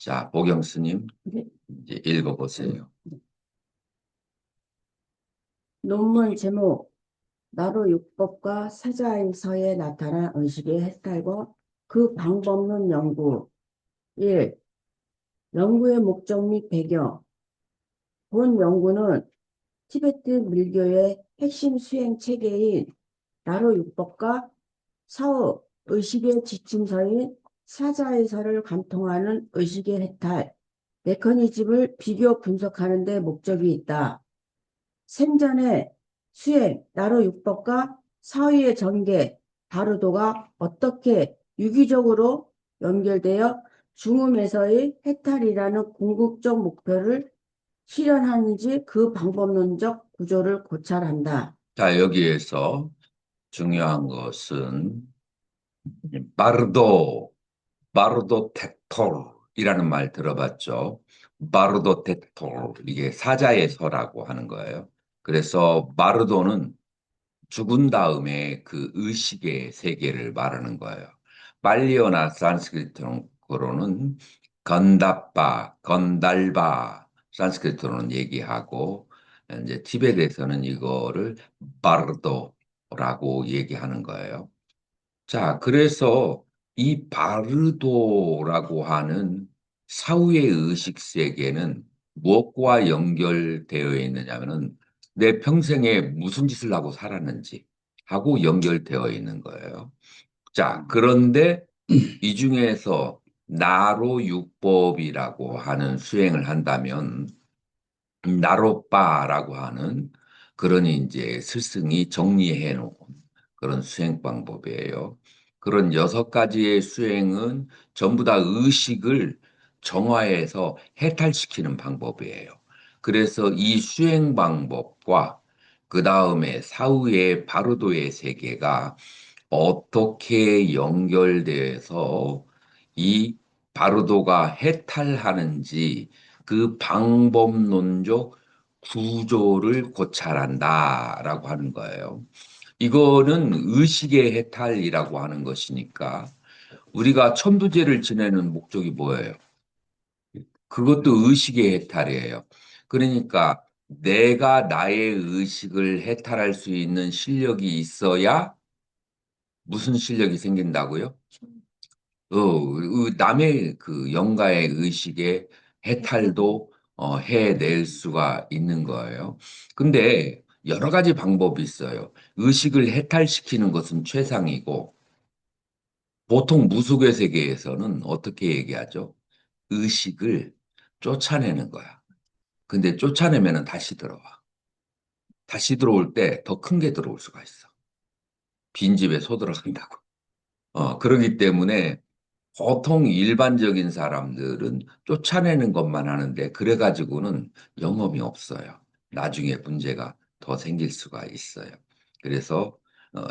자, 보경 스님, 네. 이제 읽어보세요. 논문 제목, 나로 육법과 사자에서에 나타난 의식의 해탈과 그 방법론 연구. 1. 연구의 목적 및 배경. 본 연구는 티베트 밀교의 핵심 수행 체계인 나로 육법과 사후 의식의 지침서인 사자에서를 관통하는 의식의 해탈, 메커니즘을 비교 분석하는 데 목적이 있다. 생전에 수행, 나로 육법과 사위의 전개, 바르도가 어떻게 유기적으로 연결되어 중음에서의 해탈이라는 궁극적 목표를 실현하는지 그 방법론적 구조를 고찰한다. 자, 여기에서 중요한 것은 바르도 텍톨이라는 말 들어봤죠? 바르도 텍톨, 이게 사자의 서라고 하는 거예요. 그래서 바르도는 죽은 다음에 그 의식의 세계를 말하는 거예요. 빨리어나 산스크리트어로는 건달바, 산스크리트어로는 얘기하고, 이제 티베트에서는 이거를 바르도라고 얘기하는 거예요. 자, 그래서 이 바르도라고 하는 사후의 의식 세계는 무엇과 연결되어 있느냐면은 내 평생에 무슨 짓을 하고 살았는지 하고 연결되어 있는 거예요. 자, 그런데 이 중에서 나로 육법이라고 하는 수행을 한다면 나로빠라고 하는 그런 이제 스승이 정리해 놓은 그런 수행 방법이에요. 그런 6가지의 수행은 전부 다 의식을 정화해서 해탈시키는 방법이에요. 그래서 이 수행 방법과 그 다음에 사후의 바르도의 세계가 어떻게 연결돼서 이 바르도가 해탈하는지 그 방법론적 구조를 고찰한다라고 하는 거예요. 이거는 의식의 해탈이라고 하는 것이니까 우리가 천부제를 지내는 목적이 뭐예요? 그것도 의식의 해탈이에요. 그러니까 내가 나의 의식을 해탈할 수 있는 실력이 있어야 무슨 실력이 생긴다고요? 남의 그 영가의 의식에 해탈도 해낼 수가 있는 거예요. 근데 여러 가지 방법이 있어요. 의식을 해탈시키는 것은 최상이고, 보통 무속의 세계에서는 어떻게 얘기하죠? 의식을 쫓아내는 거야. 근데 쫓아내면 다시 들어와. 다시 들어올 때 더 큰 게 들어올 수가 있어. 빈집에 소 들어간다고. 그러기 때문에 보통 일반적인 사람들은 쫓아내는 것만 하는데 그래가지고는 영험이 없어요. 나중에 문제가 더 생길 수가 있어요. 그래서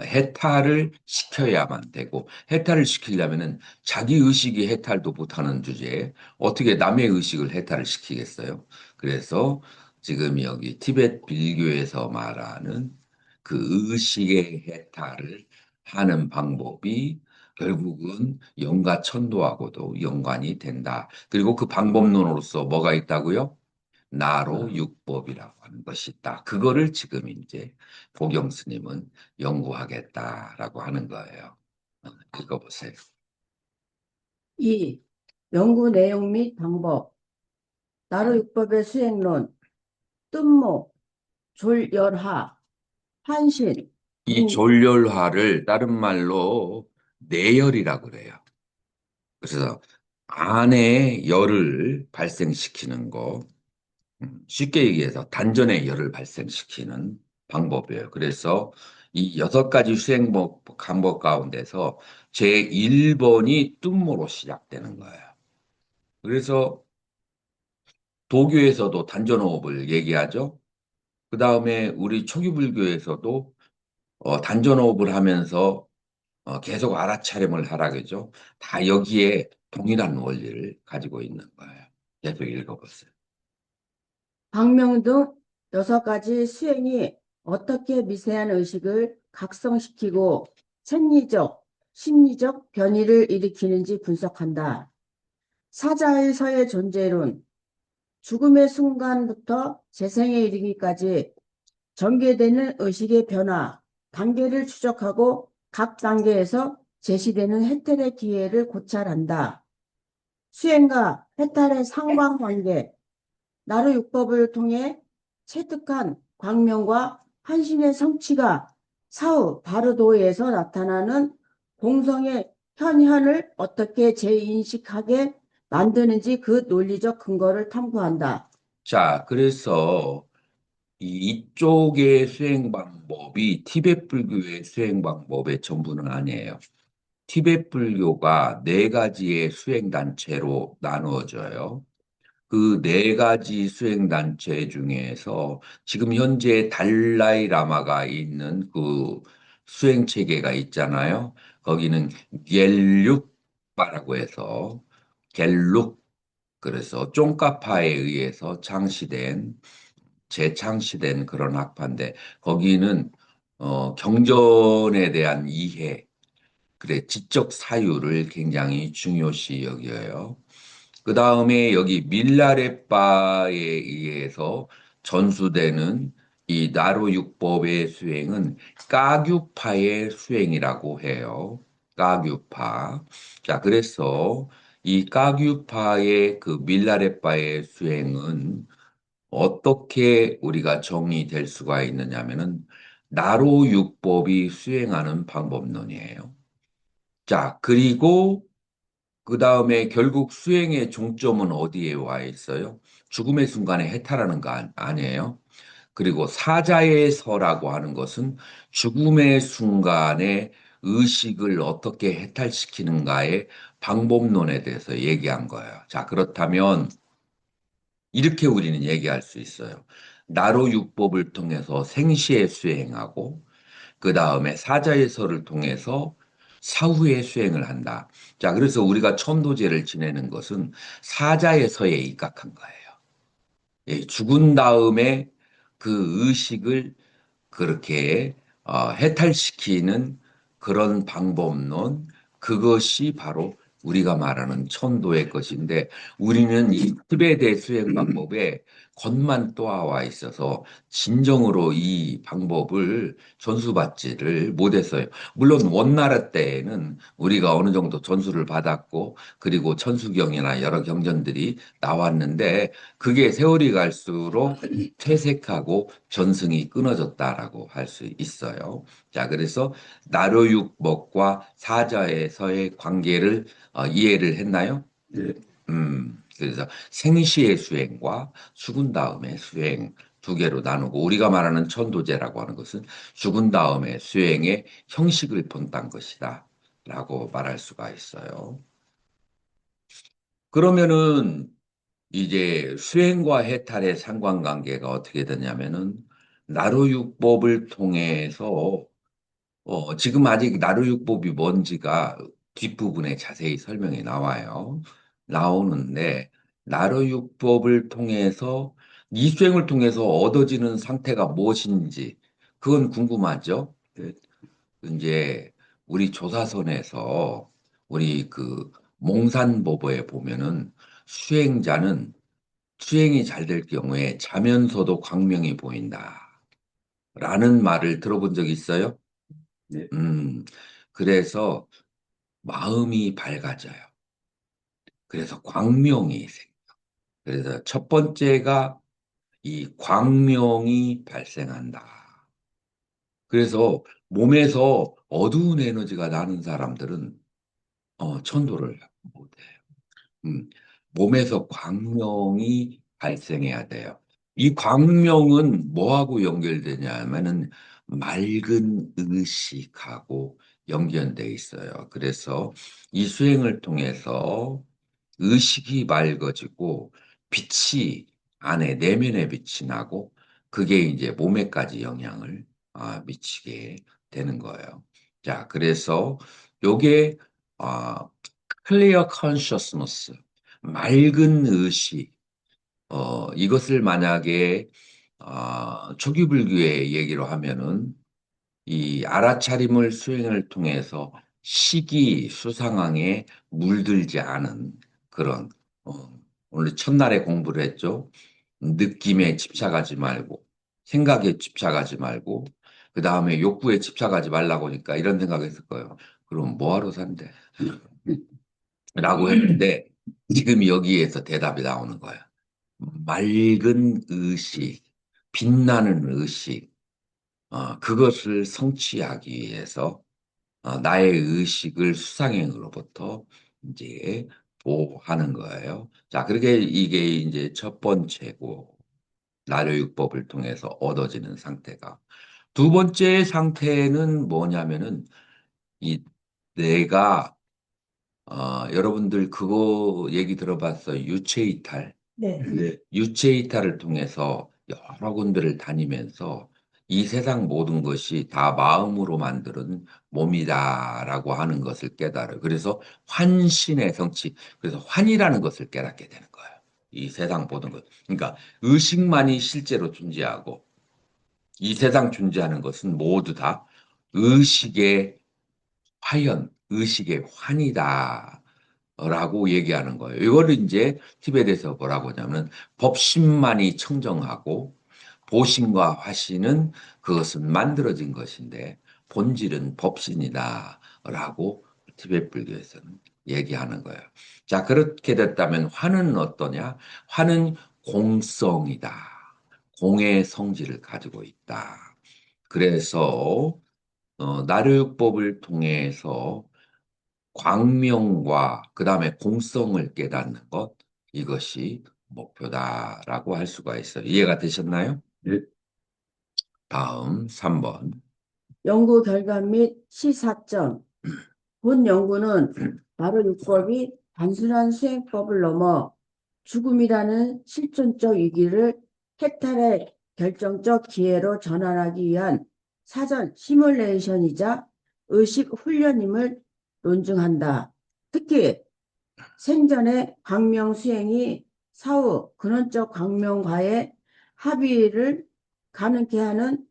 해탈을 시켜야만 되고 해탈을 시키려면은 자기 의식이 해탈도 못하는 주제에 어떻게 남의 의식을 해탈을 시키겠어요? 그래서 지금 여기 티베트 빌교에서 말하는 그 의식의 해탈을 하는 방법이 결국은 영가 천도하고도 연관이 된다. 그리고 그 방법론으로서 뭐가 있다고요? 나로 육법이라고 하는 것이 있다. 그거를 지금 이제 보경 스님은 연구하겠다라고 하는 거예요. 읽어보세요. 2. 연구 내용 및 방법. 나로 육법의 수행론. 뜸목, 졸열하, 한신, 이 졸렬화를 다른 말로 내열이라고 그래요. 그래서 안에 열을 발생시키는 거, 쉽게 얘기해서 단전에 열을 발생시키는 방법이에요. 그래서 이 6가지 수행법 방법 가운데서 제1번이 뜸모로 시작되는 거예요. 그래서 도교에서도 단전호흡을 얘기하죠. 그 다음에 우리 초기 불교에서도 단전호흡을 하면서 계속 알아차림을 하라 그러죠. 다 여기에 동일한 원리를 가지고 있는 거예요. 계속 읽어보세요. 방명 등 6가지 수행이 어떻게 미세한 의식을 각성시키고 생리적, 심리적 변이를 일으키는지 분석한다. 사자에서의 존재론, 죽음의 순간부터 재생에 이르기까지 전개되는 의식의 변화, 단계를 추적하고 각 단계에서 제시되는 해탈의 기회를 고찰한다. 수행과 해탈의 상관관계, 나루육법을 통해 체득한 광명과 한신의 성취가 사후 바르도에서 나타나는 공성의 현현을 어떻게 재인식하게 만드는지 그 논리적 근거를 탐구한다. 자, 그래서 이쪽의 수행 방법이 티베트 불교의 수행 방법의 전부는 아니에요. 티베트 불교가 네 가지의 수행 단체로 나누어져요. 그 네 가지 수행 단체 중에서 지금 현재 달라이 라마가 있는 그 수행 체계가 있잖아요. 거기는 겔룩바라고 해서 겔룩 그래서 쫑카파에 의해서 재창시된 그런 학파인데 거기는 경전에 대한 이해, 그래 지적 사유를 굉장히 중요시 여겨요. 그 다음에 여기 밀라레빠에 의해서 전수되는 이 나로육법의 수행은 까규파의 수행이라고 해요. 까규파. 자, 그래서 이 까규파의 그 밀라레빠의 수행은 어떻게 우리가 정리될 수가 있느냐면은 나로육법이 수행하는 방법론이에요. 자, 그리고 그 다음에 결국 수행의 종점은 어디에 와 있어요? 죽음의 순간에 해탈하는 거 아니에요? 그리고 사자의 서라고 하는 것은 죽음의 순간에 의식을 어떻게 해탈시키는가의 방법론에 대해서 얘기한 거예요. 자, 그렇다면 이렇게 우리는 얘기할 수 있어요. 나로육법을 통해서 생시에 수행하고 그 다음에 사자예서를 통해서 사후에 수행을 한다. 자, 그래서 우리가 천도제를 지내는 것은 사자예서에 입각한 거예요. 예, 죽은 다음에 그 의식을 그렇게 해탈시키는 그런 방법론, 그것이 바로 우리가 말하는 천도의 것인데 우리는 이 티베트의 수행 방법에 겉만 또아와 있어서 진정으로 이 방법을 전수받지를 못했어요. 물론 원나라 때에는 우리가 어느 정도 전수를 받았고 그리고 천수경이나 여러 경전들이 나왔는데 그게 세월이 갈수록 퇴색하고 전승이 끊어졌다라고 할 수 있어요. 자, 그래서 나로육법과 사자에서의 관계를 이해를 했나요? 예, 그래서 생시의 수행과 죽은 다음의 수행 두 개로 나누고 우리가 말하는 천도제라고 하는 것은 죽은 다음의 수행의 형식을 본딴 것이다. 라고 말할 수가 있어요. 그러면은 이제 수행과 해탈의 상관관계가 어떻게 되냐면은 나루육법을 통해서 지금 아직 나루육법이 뭔지가 뒷부분에 자세히 설명이 나와요. 나오는데 나루육법을 통해서 이 수행을 통해서 얻어지는 상태가 무엇인지 그건 궁금하죠? 네. 이제 우리 조사선에서 우리 그 몽산보보에 보면은 수행자는 수행이 잘 될 경우에 자면서도 광명이 보인다. 라는 말을 들어본 적 있어요? 예, 음, 그래서 마음이 밝아져요. 그래서 광명이 생겨. 그래서 첫 번째가 이 광명이 발생한다. 그래서 몸에서 어두운 에너지가 나는 사람들은 천도를 못해요. 음, 몸에서 광명이 발생해야 돼요. 이 광명은 뭐하고 연결되냐면은 맑은 의식하고 연결돼 있어요. 그래서 이 수행을 통해서 의식이 맑아지고 빛이 안에 내면에 빛이 나고 그게 이제 몸에까지 영향을 미치게 되는 거예요. 자, 그래서 요게 아, clear consciousness, 맑은 의식, 이것을 만약에 초기 불교의 얘기로 하면은 이 알아차림을 수행을 통해서 시기 수상항에 물들지 않은 그런 오늘 첫날에 공부를 했죠. 느낌에 집착하지 말고, 생각에 집착하지 말고, 그 다음에 욕구에 집착하지 말라고 하니까 이런 생각했을 거예요. 그럼 뭐하러 산대? 라고 했는데, 지금 여기에서 대답이 나오는 거예요. 맑은 의식, 빛나는 의식, 그것을 성취하기 위해서 나의 의식을 수상행으로부터 이제 보호하는 거예요. 자, 그렇게 이게 이제 첫 번째고, 나르유법을 통해서 얻어지는 상태가. 두 번째 상태는 뭐냐면은, 이 내가, 여러분들 그거 얘기 들어봤어요. 유체이탈. 네. 네. 유체이탈을 통해서 여러 군데를 다니면서 이 세상 모든 것이 다 마음으로 만드는 몸이다라고 하는 것을 깨달아요. 그래서 환신의 성취, 그래서 환이라는 것을 깨닫게 되는 거예요. 이 세상 모든 것. 그러니까 의식만이 실제로 존재하고 이 세상 존재하는 것은 모두 다 의식의 화연, 의식의 환이다. 라고 얘기하는 거예요. 이거를 이제 티벳에서 뭐라고 하냐면 법신만이 청정하고 보신과 화신은 그것은 만들어진 것인데 본질은 법신이다 라고 티벳 불교에서는 얘기하는 거예요. 자, 그렇게 됐다면 화는 어떠냐? 화는 공성이다. 공의 성질을 가지고 있다. 그래서 나르육법을 통해서 광명과 그 다음에 공성을 깨닫는 것, 이것이 목표다라고 할 수가 있어요. 이해가 되셨나요? 네. 다음 3번. 연구 결과 및 시사점. 본 연구는 바로 율법이 단순한 수행법을 넘어 죽음이라는 실존적 위기를 해탈의 결정적 기회로 전환하기 위한 사전 시뮬레이션이자 의식 훈련임을 논증한다. 특히 생전의 광명 수행이 사후 근원적 광명과의 합의를 가능케 하는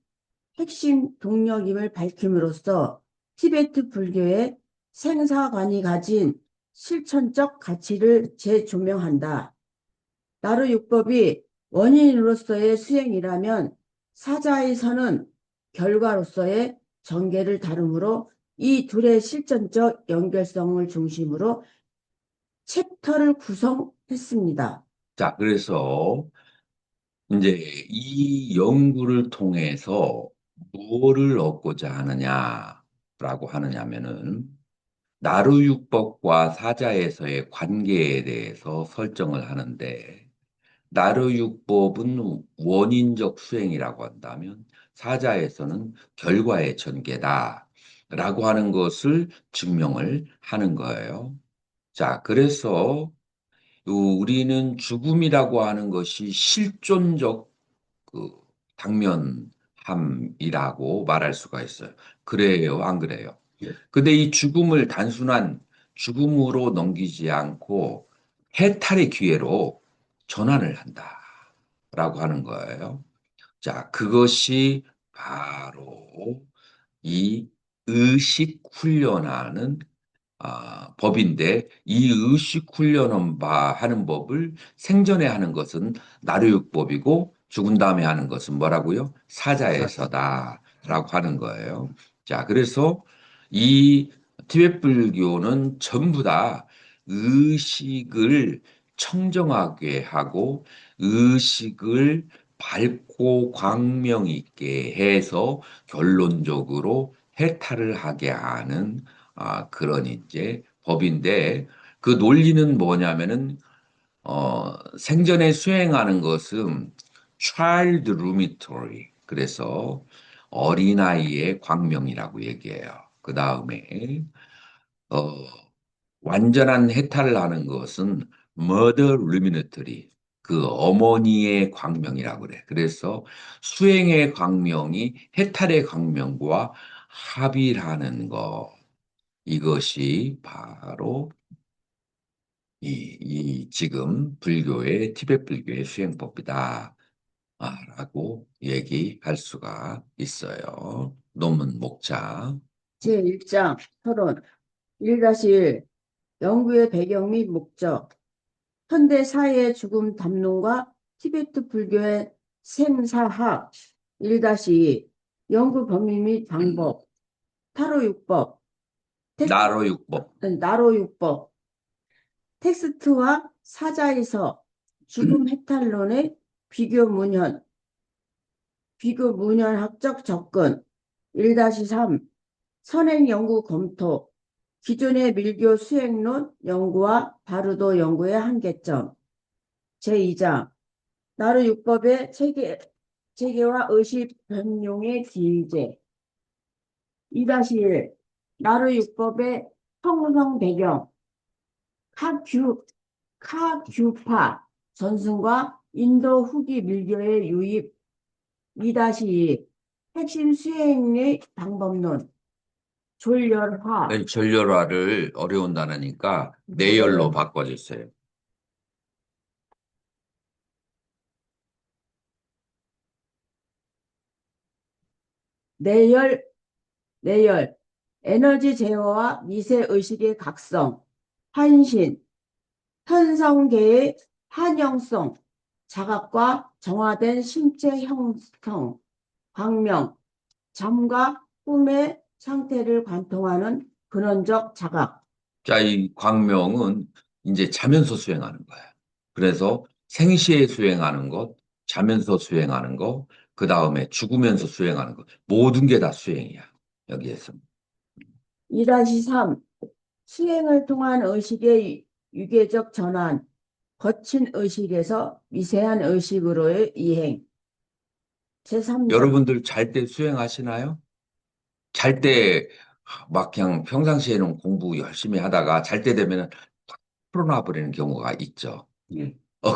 핵심 동력임을 밝힘으로써 티베트 불교의 생사관이 가진 실천적 가치를 재조명한다. 나루육법이 원인으로서의 수행이라면 사자에서는 결과로서의 전개를 다루므로 이 둘의 실전적 연결성을 중심으로 챕터를 구성했습니다. 자, 그래서 이제 이 연구를 통해서 무엇을 얻고자 하느냐라고 하느냐면은 나루육법과 사자에서의 관계에 대해서 설정을 하는데 나르육법은 원인적 수행이라고 한다면 사자에서는 결과의 전개다라고 하는 것을 증명을 하는 거예요. 자, 그래서 우리는 죽음이라고 하는 것이 실존적 그 당면함이라고 말할 수가 있어요. 그래요, 안 그래요? 근데 이 죽음을 단순한 죽음으로 넘기지 않고 해탈의 기회로 전환을 한다라고 하는 거예요. 자, 그것이 바로 이 의식 훈련하는 법인데 이 의식 훈련은 하는 법을 생전에 하는 것은 나르육법이고 죽은 다음에 하는 것은 뭐라고요? 사자에서다라고 하는 거예요. 자, 그래서 이 티베트 불교는 전부 다 의식을 청정하게 하고 의식을 밝고 광명 있게 해서 결론적으로 해탈을 하게 하는 그런 이제 법인데 그 논리는 뭐냐면은 생전에 수행하는 것은 child dormitory 그래서 어린아이의 광명이라고 얘기해요. 그 다음에 어, 완전한 해탈을 하는 것은 mother luminatory 그 어머니의 광명이라고 그래. 그래서 수행의 광명이 해탈의 광명과 합일하는 것. 이것이 바로 이 지금 불교의 티베트 불교의 수행법이다. 라고 얘기할 수가 있어요. 논문 목차. 제1장 토론 1-1 연구의 배경 및 목적 현대 사회의 죽음 담론과 티베트 불교의 생사학 1-2 연구 범위 및 방법 타로율법 나로육법. 나로율법 텍스트와 사자에서 죽음 해탈론의 비교 문헌 비교 문헌학적 접근 1-3 선행 연구 검토 기존의 밀교 수행론 연구와 바르도 연구의 한계점 제2장 나루율법의 체계와 의식 변용의 기제 2-1 나루율법의 형성 배경 카규, 카규파 전승과 인도 후기 밀교의 유입 2-2 핵심 수행의 방법론 졸렬화 네, 전열화를 어려운 단어니까 내열로 바꿔주세요. 내열 내열 에너지 제어와 미세 의식의 각성 환신 현성계의 한영성 자각과 정화된 신체 형성 광명 잠과 꿈의 상태를 관통하는 근원적 자각 자, 이 광명은 이제 자면서 수행하는 거야. 그래서 생시에 수행하는 것, 자면서 수행하는 것, 그 다음에 죽으면서 수행하는 것. 모든 게 다 수행이야. 여기에서. 2-3 수행을 통한 의식의 유계적 전환 거친 의식에서 미세한 의식으로의 이행 제3장 여러분들 잘 때 수행하시나요? 잘 때 막 그냥 평상시에는 공부 열심히 하다가 잘 때 되면은 탁 풀어놔 버리는 경우가 있죠.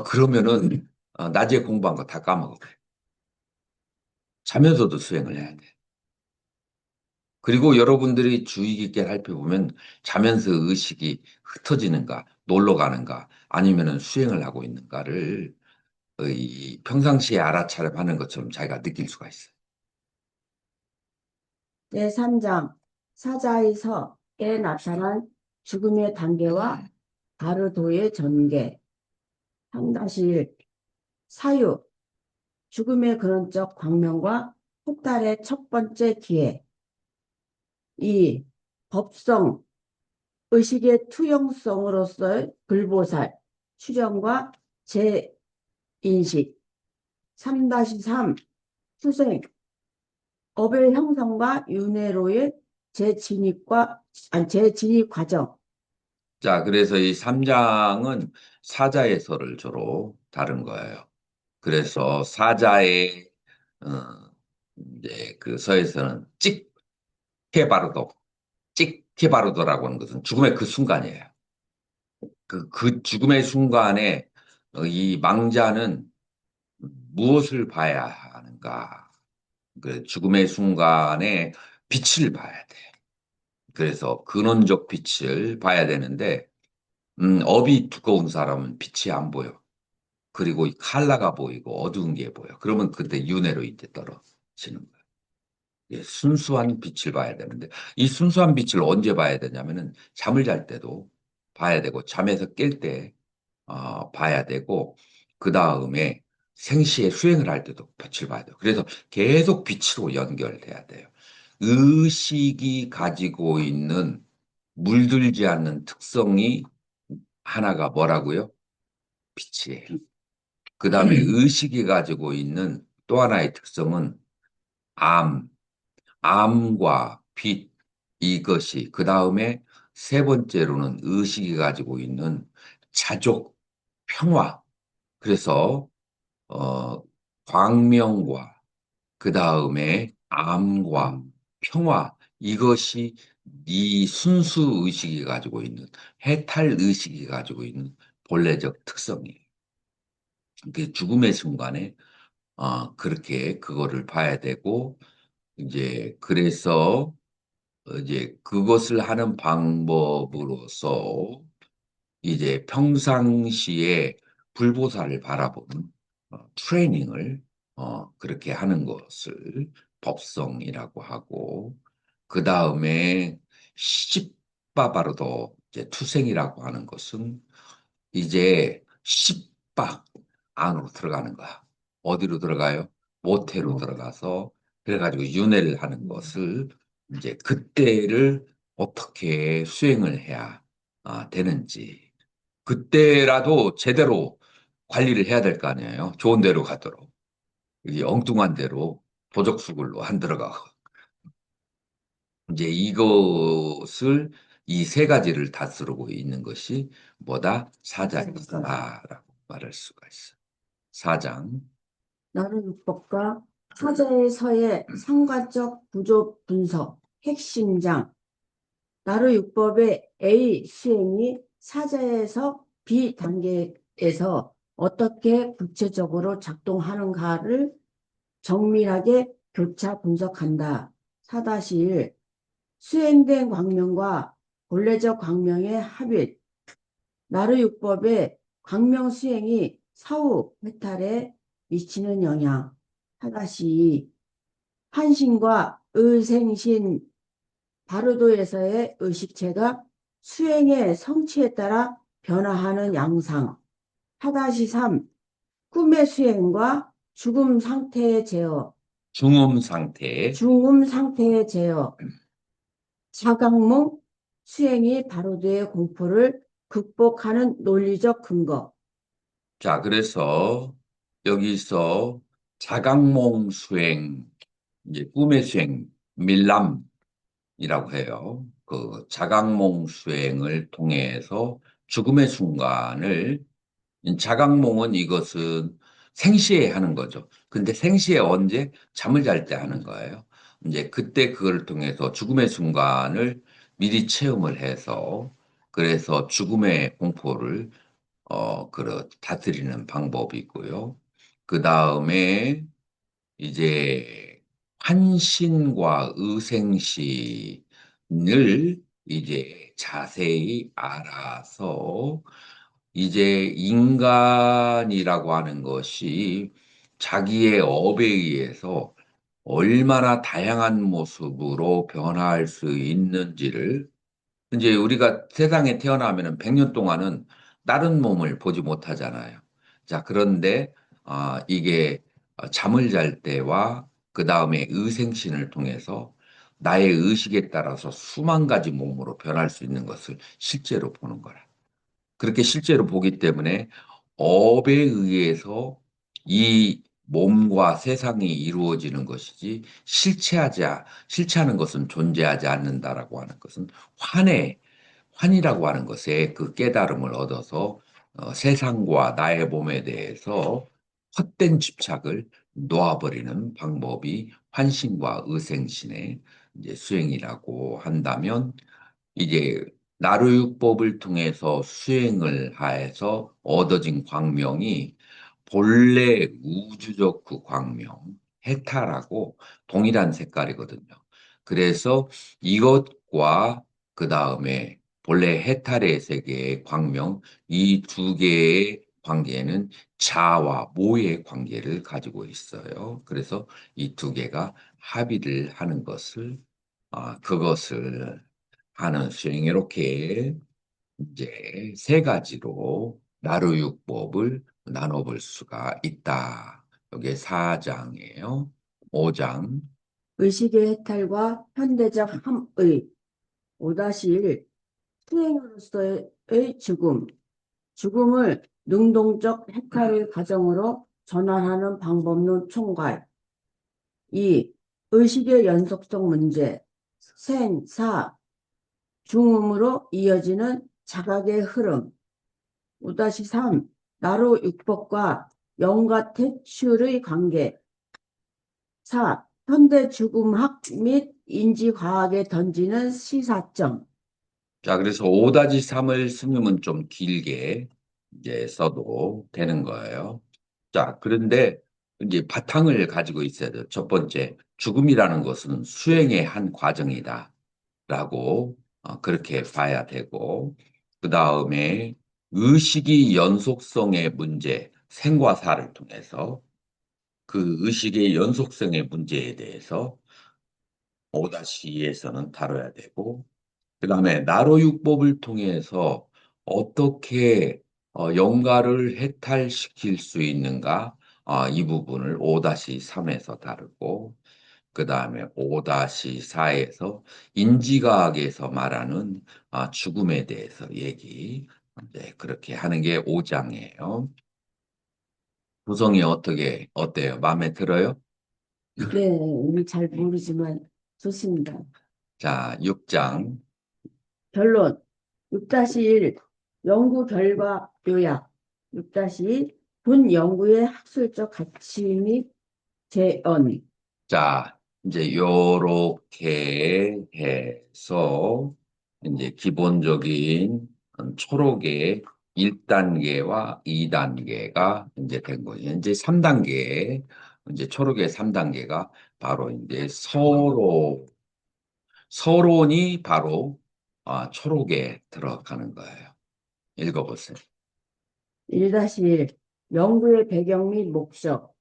그러면은 낮에 공부한 거 다 까먹어. 자면서도 수행을 해야 돼. 그리고 여러분들이 주의 깊게 살펴보면 자면서 의식이 흩어지는가, 놀러 가는가, 아니면은 수행을 하고 있는가를 이 평상시에 알아차림하는 것처럼 자기가 느낄 수가 있어요. 제3장 사자에서에 나타난 죽음의 단계와 가르도의 전개 3-1 사유 죽음의 근원적 광명과 폭달의 첫 번째 기회 2 법성 의식의 투영성으로서의 불보살 수령과 재인식 3-3 수생 업의 형성과 윤회로의 재진입 과정 자, 그래서 이 3장은 사자에서를 주로 다룬 거예요. 그래서 사자의 어, 이제 그 서에서는 찍케바르도, 찍케바르도라고 하는 것은 죽음의 그 순간이에요. 그 죽음의 순간에 이 망자는 무엇을 봐야 하는가? 그 죽음의 순간에 빛을 봐야 돼. 그래서 근원적 빛을 봐야 되는데, 업이 두꺼운 사람은 빛이 안 보여. 그리고 이 칼라가 보이고 어두운 게 보여. 그러면 그때 윤회로 이제 떨어지는 거야. 예, 순수한 빛을 봐야 되는데, 이 순수한 빛을 언제 봐야 되냐면은 잠을 잘 때도 봐야 되고, 잠에서 깰 때, 봐야 되고, 그 다음에 생시에 수행을 할 때도 빛을 봐야 돼요. 그래서 계속 빛으로 연결돼야 돼요. 의식이 가지고 있는 물들지 않는 특성이 하나가 뭐라고요? 빛이에요. 그 다음에 의식이 가지고 있는 또 하나의 특성은 암, 암과 빛, 이것이, 그 다음에 세 번째로는 의식이 가지고 있는 자족, 평화. 그래서, 어, 광명과, 그 다음에 암과 평화. 이것이 이 순수 의식이 가지고 있는, 해탈 의식이 가지고 있는 본래적 특성이에요. 그 죽음의 순간에, 그렇게 그거를 봐야 되고, 이제, 그래서, 이제 그것을 하는 방법으로서 이제 평상시에 불보살을 바라보는 트레이닝을 그렇게 하는 것을 법성이라고 하고 그 다음에 시집바바로도 이제 투생이라고 하는 것은 이제 10박 안으로 들어가는 거야. 어디로 들어가요? 모태로 들어가서 그래가지고 윤회를 하는 것을 이제 그때를 어떻게 수행을 해야 되는지 그때라도 제대로 관리를 해야 될 거 아니에요. 좋은 데로 가도록. 이게 엉뚱한 데로 도적수굴로 안 들어가고. 이제 이것을 이 세 가지를 다스리고 있는 것이 뭐다? 사자이다라고 말할 수가 있어. 사장. 나루율법과 사자에서의 상관적 구조 분석, 핵심장, 나루율법의 A 수행이 사자에서 B 단계에서 어떻게 구체적으로 작동하는가를 정밀하게 교차 분석한다. 4-1 수행된 광명과 본래적 광명의 합일, 나루율법의 광명 수행이 사후 해탈에 미치는 영향. 4-2 한신과 의생신 바르도에서의 의식체가 수행의 성취에 따라 변화하는 양상. 4-3 꿈의 수행과 죽음 상태의 제어, 중음 상태. 중음 상태의 제어, 자각몽 수행이 바로도의 공포를 극복하는 논리적 근거. 자, 그래서 여기서 자각몽 수행, 이제 꿈의 수행, 밀람이라고 해요. 그 자각몽 수행을 통해서 죽음의 순간을 자각몽은 이것은 생시에 하는 거죠. 근데 생시에 언제? 잠을 잘 때 하는 거예요. 이제 그때 그걸 통해서 죽음의 순간을 미리 체험을 해서 그래서 죽음의 공포를 다스리는 방법이 있고요. 그 다음에 이제 환신과 의생신을 이제 자세히 알아서 이제 인간이라고 하는 것이 자기의 업에 의해서 얼마나 다양한 모습으로 변화할 수 있는지를 이제 우리가 세상에 태어나면은 100년 동안은 다른 몸을 보지 못하잖아요. 자, 그런데 이게 잠을 잘 때와 그 다음에 의생신을 통해서 나의 의식에 따라서 수만 가지 몸으로 변할 수 있는 것을 실제로 보는 거라. 그렇게 실제로 보기 때문에 업에 의해서 이 몸과 세상이 이루어지는 것이지 실체하는 것은 존재하지 않는다라고 하는 것은 환이라고 하는 것에 그 깨달음을 얻어서 세상과 나의 몸에 대해서 헛된 집착을 놓아버리는 방법이 환신과 의생신의 이제 수행이라고 한다면 이제 나루유법을 통해서 수행을 하여서 얻어진 광명이 본래 우주적 그 광명, 해탈하고 동일한 색깔이거든요. 그래서 이것과 그 다음에 본래 해탈의 세계의 광명, 이 두 개의 관계는 자와 모의 관계를 가지고 있어요. 그래서 이 두 개가 합의를 하는 것을, 그것을 하는 수행 이렇게 이제 세 가지로 나루육법을 나눠볼 수가 있다. 이게 4장이에요. 5장. 의식의 해탈과 현대적 함의. 5-1 수행으로서의 죽음. 죽음을 능동적 해탈의 과정으로 전환하는 방법론 총괄. 2. 의식의 연속성 문제. 생, 사, 중음으로 이어지는 자각의 흐름. 5-3 나로 육법과 영과 퇴출의 관계. 4. 현대 죽음학 및 인지과학에 던지는 시사점. 자, 그래서 5-3을 쓰면 좀 길게 이제 써도 되는 거예요. 자, 그런데 이제 바탕을 가지고 있어야 돼요. 첫 번째, 죽음이라는 것은 수행의 한 과정이다. 라고 그렇게 봐야 되고, 그 다음에 의식이 연속성의 문제, 생과 사를 통해서 그 의식의 연속성의 문제에 대해서 5-2에서는 다뤄야 되고, 그 다음에 나로육법을 통해서 어떻게 영가를 해탈시킬 수 있는가? 이 부분을 5-3에서 다루고, 그 다음에 5-4에서 인지과학에서 말하는 죽음에 대해서 얘기. 네, 그렇게 하는 게 5장이에요. 구성이 어때요? 마음에 들어요? 네, 이미 잘 모르지만 좋습니다. 자, 6장. 결론. 6-1 연구 결과 요약. 6-2 본 연구의 학술적 가치 및 재현. 자, 이제 요렇게 해서 이제 기본적인 초록의 1단계와 2단계가 이제 된 거예요. 이제 3단계, 이제 초록의 3단계가 바로 이제 서론이 바로 초록에 들어가는 거예요. 읽어보세요. 1-1 연구의 배경 및 목적.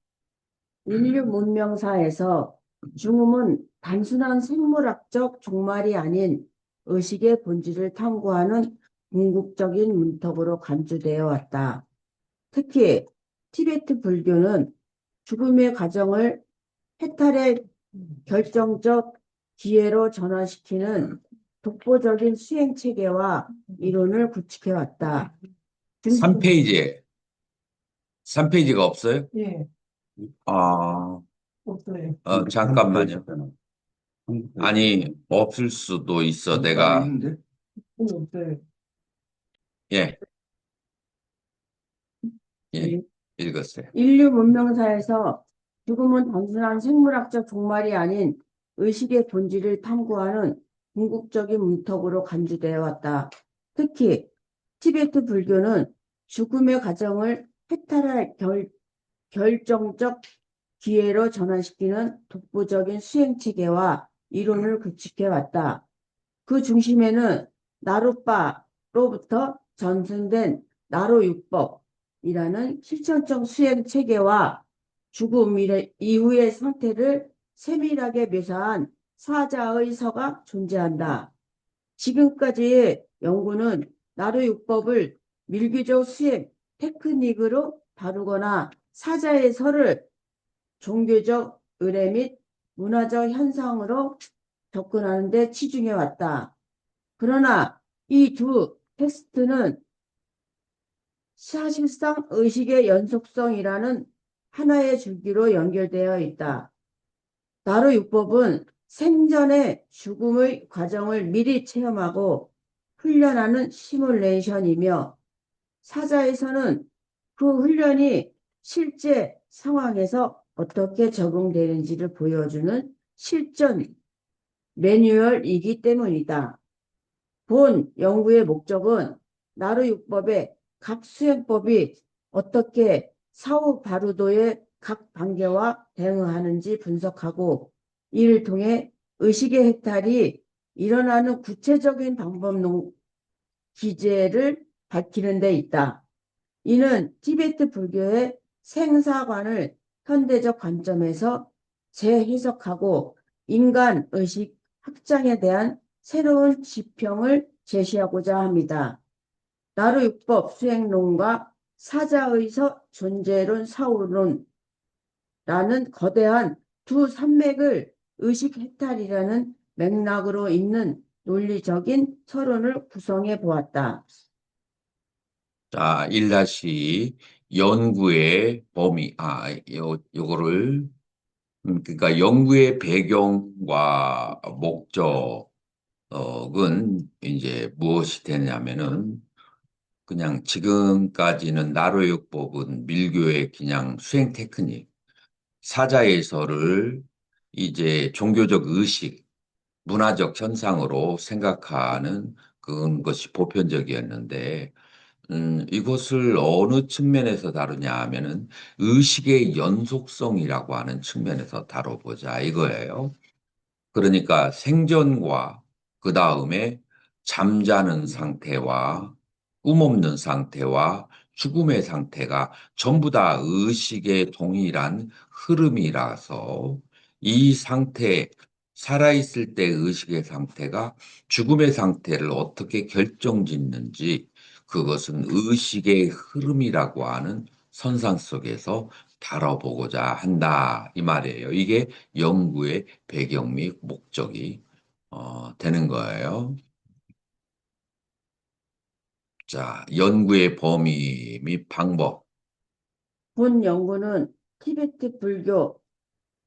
인류 문명사에서 죽음은 단순한 생물학적 종말이 아닌 의식의 본질을 탐구하는 궁극적인 문턱으로 간주되어 왔다. 특히 티베트 불교는 죽음의 과정을 해탈의 결정적 기회로 전환시키는 독보적인 수행 체계와 이론을 구축해 왔다. 3페이지에, 3페이지가 없어요? 예, 아, 없어요. 잠깐만요. 아니, 없을 수도 있어. 내가, 없어요. 예, 예, 예. 읽었어요. 인류 문명사에서 죽음은 단순한 생물학적 종말이 아닌 의식의 본질을 탐구하는 궁극적인 문턱으로 간주되어 왔다. 특히 티베트 불교는 죽음의 과정을 해탈할 결정적 기회로 전환시키는 독보적인 수행 체계와 이론을 구축해 왔다. 그 중심에는 나룻바로부터 전승된 나로육법이라는 실천적 수행 체계와 죽음 이후의 상태를 세밀하게 묘사한 사자의 서가 존재한다. 지금까지의 연구는 나로육법을 밀기적 수행 테크닉으로 다루거나 사자의 서를 종교적 의례 및 문화적 현상으로 접근하는 데 치중해 왔다. 그러나 이 두 텍스트는 사실상 의식의 연속성이라는 하나의 줄기로 연결되어 있다. 나로 율법은 생전의 죽음의 과정을 미리 체험하고 훈련하는 시뮬레이션이며 사자에서는 그 훈련이 실제 상황에서 어떻게 적용되는지를 보여주는 실전 매뉴얼이기 때문이다. 본 연구의 목적은 나루육법의 각 수행법이 어떻게 사후 바루도의 각 단계와 대응하는지 분석하고 이를 통해 의식의 해탈이 일어나는 구체적인 방법 기제를 밝히는 데 있다. 이는 티베트 불교의 생사관을 현대적 관점에서 재해석하고 인간 의식 확장에 대한 새로운 지평을 제시하고자 합니다. 나루육법 수행론과 사자의서 존재론 사후론라는 거대한 두 산맥을 의식 해탈이라는 맥락으로 있는 논리적인 서론을 구성해 보았다. 자, 1- 연구의 범위, 요거를, 그러니까 연구의 배경과 목적은 이제 무엇이 되냐면은 그냥 지금까지는 나로육법은 밀교의 그냥 수행 테크닉, 사자에서를 이제 종교적 의식, 문화적 현상으로 생각하는 그런 것이 보편적이었는데, 이것을 어느 측면에서 다루냐 하면은 의식의 연속성이라고 하는 측면에서 다뤄보자 이거예요. 그러니까 생전과 그 다음에 잠자는 상태와 꿈 없는 상태와 죽음의 상태가 전부 다 의식의 동일한 흐름이라서 이 상태, 살아있을 때 의식의 상태가 죽음의 상태를 어떻게 결정짓는지 그것은 의식의 흐름이라고 하는 선상 속에서 다뤄보고자 한다. 이 말이에요. 이게 연구의 배경 및 목적이 되는 거예요. 자, 연구의 범위 및 방법. 본 연구는 티베트 불교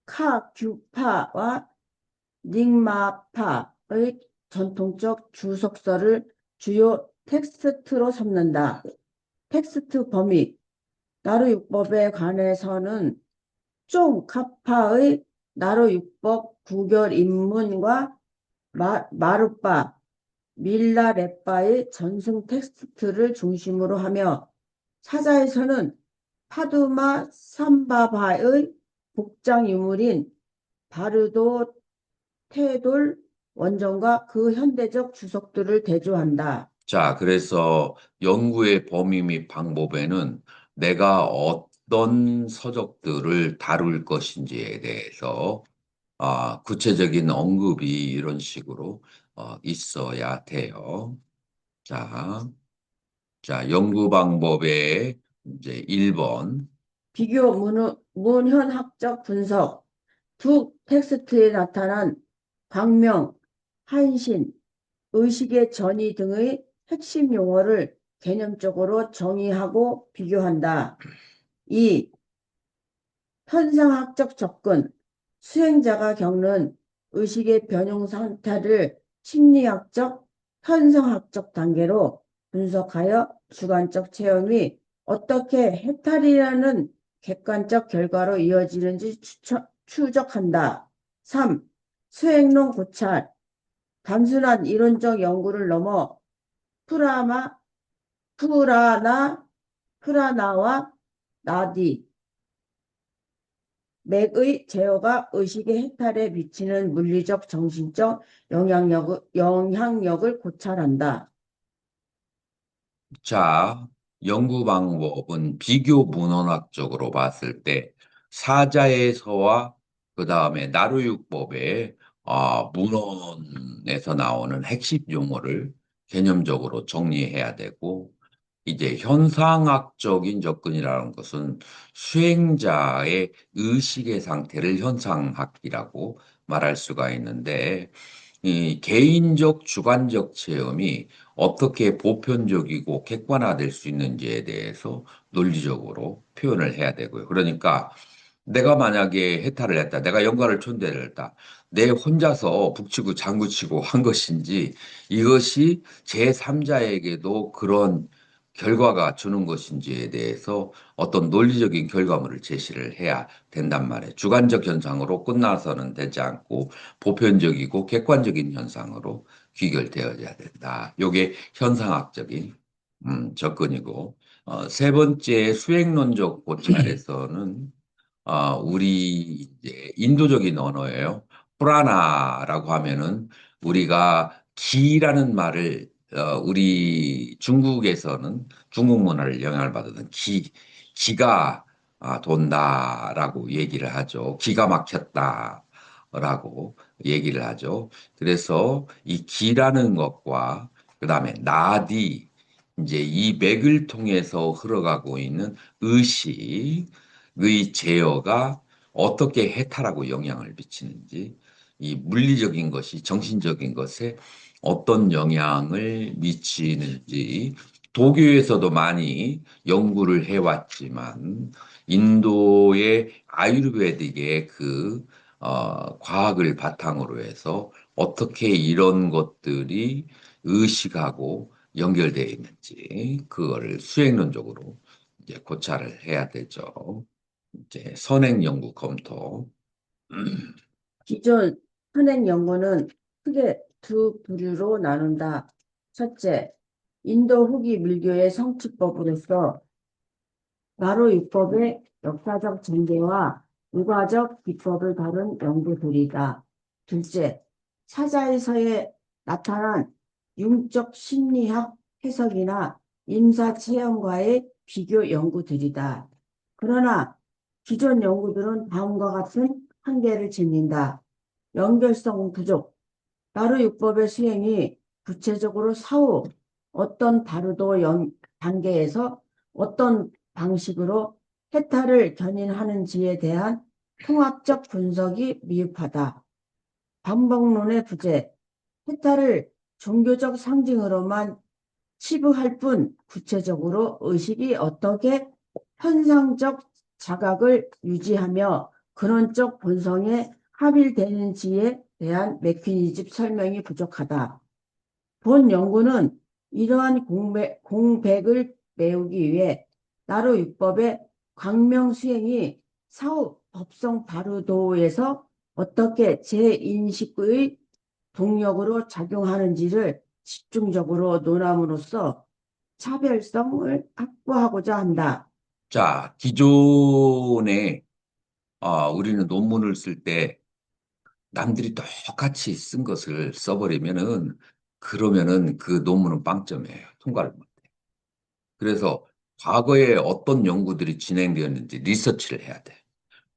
카규파와 닉마파의 전통적 주석서를 주요 텍스트로 삼는다. 텍스트 범위 나루육법에 관해서는 쫑카파의 나루육법 구결 입문과 마루빠, 밀라레빠의 전승 텍스트를 중심으로 하며 사자에서는 파두마 삼바바의 복장 유물인 바르도 테돌 원전과 그 현대적 주석들을 대조한다. 자, 그래서 연구의 범위 및 방법에는 내가 어떤 서적들을 다룰 것인지에 대해서 구체적인 언급이 이런 식으로 있어야 돼요. 자, 자, 연구 방법의 이제 1번. 비교 문현학적 분석 두 텍스트에 나타난 광명, 한신, 의식의 전이 등의 핵심 용어를 개념적으로 정의하고 비교한다. 2. 현상학적 접근, 수행자가 겪는 의식의 변형 상태를 심리학적, 현상학적 단계로 분석하여 주관적 체험이 어떻게 해탈이라는 객관적 결과로 이어지는지 추적한다. 3. 수행론 고찰, 단순한 이론적 연구를 넘어 프라마, 프라나, 프라나와 나디, 맥의 제어가 의식의 해탈에 미치는 물리적, 정신적 영향력을 고찰한다. 자, 연구 방법은 비교 문헌학적으로 봤을 때 사자에서와 그 다음에 나루육법의 문헌에서 나오는 핵심 용어를 개념적으로 정리해야 되고 이제 현상학적인 접근이라는 것은 수행자의 의식의 상태를 현상학이라고 말할 수가 있는데 이 개인적 주관적 체험이 어떻게 보편적이고 객관화될 수 있는지에 대해서 논리적으로 표현을 해야 되고요. 그러니까 내가 만약에 해탈을 했다, 내가 영가를 촌대를 했다, 내 혼자서 북치고 장구치고 한 것인지 이것이 제3자에게도 그런 결과가 주는 것인지에 대해서 어떤 논리적인 결과물을 제시를 해야 된단 말이에요. 주관적 현상으로 끝나서는 되지 않고 보편적이고 객관적인 현상으로 귀결되어야 된다. 이게 현상학적인 접근이고 세 번째 수행론적 고찰에서는 우리 이제 인도적인 언어예요. 프라나라고 하면은 우리가 기라는 말을 우리 중국에서는 중국 문화를 영향을 받은 기가 돈다라고 얘기를 하죠. 기가 막혔다라고 얘기를 하죠. 그래서 이 기라는 것과 그다음에 나디 이제 이 맥을 통해서 흘러가고 있는 의식의 제어가 어떻게 해탈하고 영향을 미치는지 이 물리적인 것이 정신적인 것에 어떤 영향을 미치는지 도교에서도 많이 연구를 해왔지만 인도의 아유르베딕의 그 과학을 바탕으로 해서 어떻게 이런 것들이 의식하고 연결되어 있는지 그거를 수행론적으로 이제 고찰을 해야 되죠. 이제 선행 연구 검토. 기존 현행 연구는 크게 두 부류로 나눈다. 첫째, 인도 후기 밀교의 성취법으로서 나로 율법의 역사적 전개와 유과적 기법을 다룬 연구들이다. 둘째, 사자에서의 나타난 융적 심리학 해석이나 임사 체험과의 비교 연구들이다. 그러나 기존 연구들은 다음과 같은 한계를 지닌다. 연결성 부족, 나로 율법의 수행이 구체적으로 사후 어떤 단계에서 어떤 방식으로 해탈을 견인하는지에 대한 통합적 분석이 미흡하다. 방법론의 부재, 해탈을 종교적 상징으로만 치부할 뿐 구체적으로 의식이 어떻게 현상적 자각을 유지하며 근원적 본성에 합일되는지에 대한 메커니즘 설명이 부족하다. 본 연구는 이러한 공백을 메우기 위해 나로 율법의 광명 수행이 사후 법성 바르도에서 어떻게 재인식의 동력으로 작용하는지를 집중적으로 논함으로써 차별성을 확보하고자 한다. 자, 기존에 우리는 논문을 쓸 때 남들이 똑같이 쓴 것을 써버리면은 그러면은 그 논문은 빵점이에요. 통과를 못. 그래서 과거에 어떤 연구들이 진행되었는지 리서치를 해야 돼.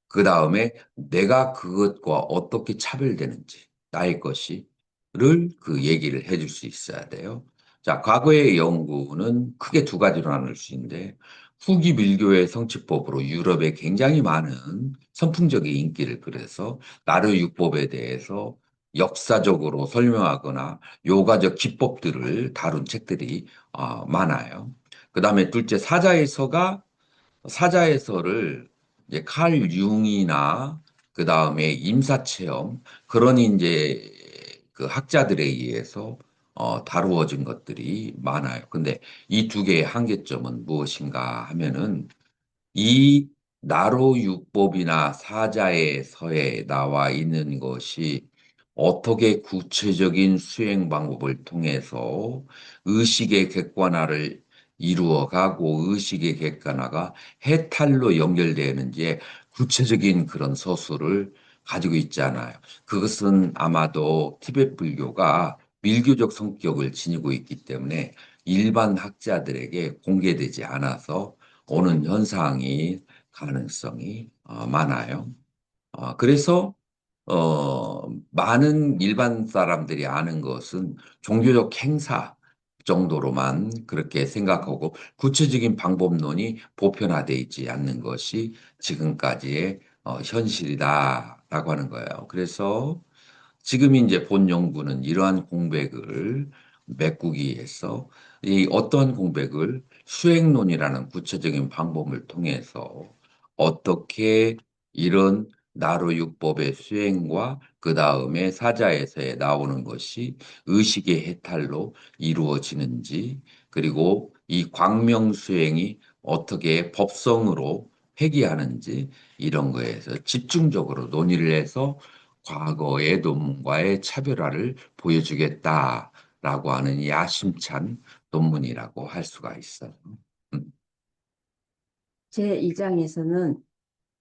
그 다음에 내가 그것과 어떻게 차별되는지, 나의 것이를 그 얘기를 해줄 수 있어야 돼요. 자, 과거의 연구는 크게 두 가지로 나눌 수 있는데, 후기 밀교의 성취법으로 유럽에 굉장히 많은 선풍적인 인기를 끌어서 나르율법에 대해서 역사적으로 설명하거나 요가적 기법들을 다룬 책들이 많아요. 그 다음에 둘째, 사자에서를 이제 칼 융이나 그 다음에 임사체험 그런 이제 그 학자들에 의해서 다루어진 것들이 많아요. 근데 이 두 개의 한계점은 무엇인가 하면은 이 나로유법이나 사자의 서에 나와 있는 것이 어떻게 구체적인 수행 방법을 통해서 의식의 객관화를 이루어가고 의식의 객관화가 해탈로 연결되는지에 구체적인 그런 서술을 가지고 있잖아요. 그것은 아마도 티베트 불교가 밀교적 성격을 지니고 있기 때문에 일반 학자들에게 공개되지 않아서 오는 현상이 가능성이 많아요. 그래서 많은 일반 사람들이 아는 것은 종교적 행사 정도로만 그렇게 생각하고 구체적인 방법론이 보편화되어 있지 않는 것이 지금까지의 현실이다라고 하는 거예요. 그래서 지금 이제 본 연구는 이러한 공백을 메꾸기 위해서 이 어떠한 공백을 수행론이라는 구체적인 방법을 통해서 어떻게 이런 나로육법의 수행과 그 다음에 사자에서에 나오는 것이 의식의 해탈로 이루어지는지 그리고 이 광명 수행이 어떻게 법성으로 회귀하는지 이런 거에서 집중적으로 논의를 해서 과거의 논문과의 차별화를 보여주겠다라고 하는 야심찬 논문이라고 할 수가 있어요. 음. 제2장에서는